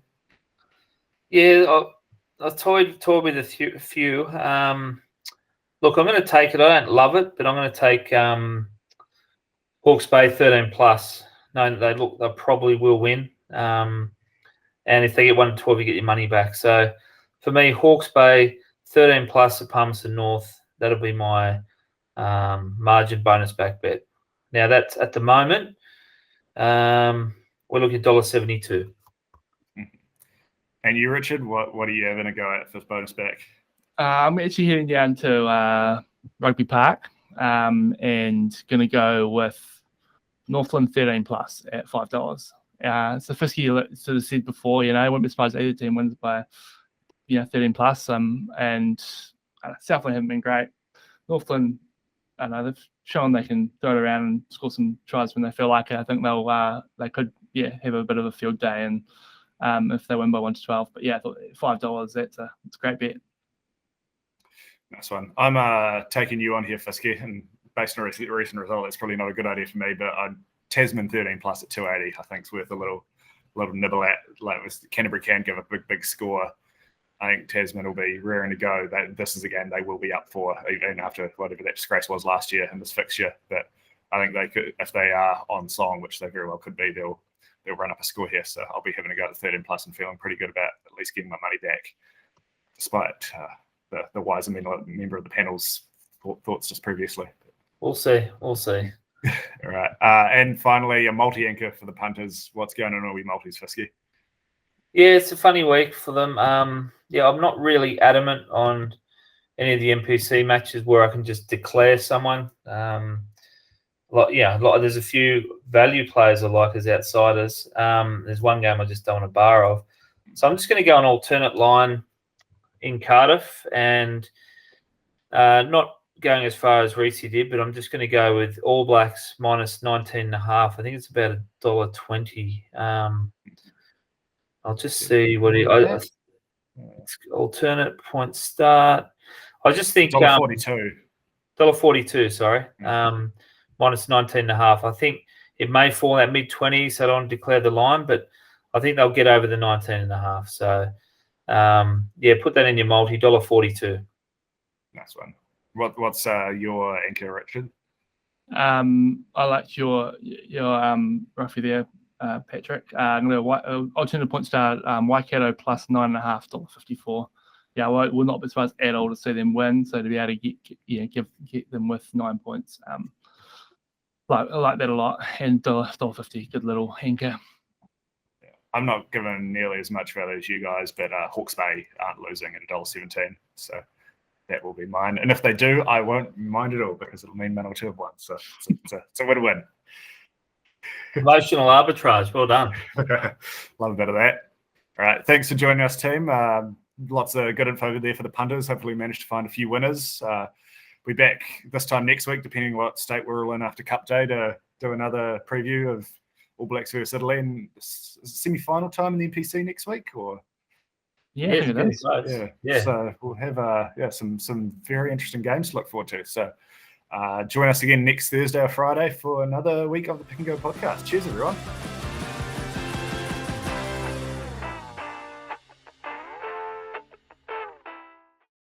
Yeah, I toyed with a few. Look, I'm going to take it. I don't love it, but I'm going to take Hawke's Bay 13 plus. Knowing that they probably will win. And if they get 1 to 12, you get your money back. So for me, Hawke's Bay 13 plus at Palmerston North. That'll be my margin bonus back bet. Now that's at the moment. We're looking at $1.72. And you, Richard, what are you having to go at for bonus back? I'm actually heading down to Rugby Park and going to go with Northland 13 plus at $5. So Fisky sort of said before, I wouldn't be surprised either team wins by 13 plus. And Southland haven't been great. Northland, I know they've shown they can throw it around and score some tries when they feel like it. I think they could have a bit of a field day and. If they win by 1 to 12. But I thought $5, that's a great bet. Nice one. I'm taking you on here, Fisky, and based on a recent result, that's probably not a good idea for me, but Tasman 13 plus at 280, I think is worth a little nibble at. Like Canterbury can give a big score. I think Tasman will be raring to go. This is a game they will be up for, even after whatever that disgrace was last year in this fixture. But I think they could, if they are on song, which they very well could be, they'll run up a score here. So I'll be having to go to 13 plus and feeling pretty good about at least getting my money back, despite the wiser member of the panel's thoughts just previously. We'll see. All right. And finally, a multi-anchor for the punters. What's going on with multis, Fisky? Yeah, it's a funny week for them. I'm not really adamant on any of the NPC matches where I can just declare someone. There's a few value players I like as outsiders. There's one game I just don't want a bar of. So I'm just going to go an alternate line in Cardiff and not going as far as Reese did, but I'm just going to go with All Blacks minus 19.5. I think it's about $1.20. I'll just see what it's alternate point start. I just think $1.42. $1.42, sorry. Minus 19.5. I think it may fall at mid-20s, so I don't want to declare the line, but I think they'll get over the 19.5. So, put that in your multi, $1.42. Nice one. What's your anchor, Richard? I like your roughly there, Patrick. I'm going to alternative point start, Waikato plus 9.5, $1.54. Yeah, I will not be surprised at all to see them win. So to be able to get them with 9 points, I like that a lot. And $1.50, good little anchor. Yeah. I'm not giving nearly as much value as you guys, but Hawke's Bay aren't losing at $1.17, so that will be mine. And if they do, I won't mind at all because it'll mean Manawatu have won. So it's a win-win. Emotional arbitrage. Well done. Love a bit of that. All right. Thanks for joining us, team. Lots of good info there for the punters. Hopefully we managed to find a few winners. We'll be back this time next week, depending on what state we're all in after Cup Day, to do another preview of All Blacks versus Italy. And is it semi-final time in the NPC next week? Or Yeah, I think it is. Yeah. So we'll have some very interesting games to look forward to. So join us again next Thursday or Friday for another week of the Pick and Go podcast. Cheers, everyone.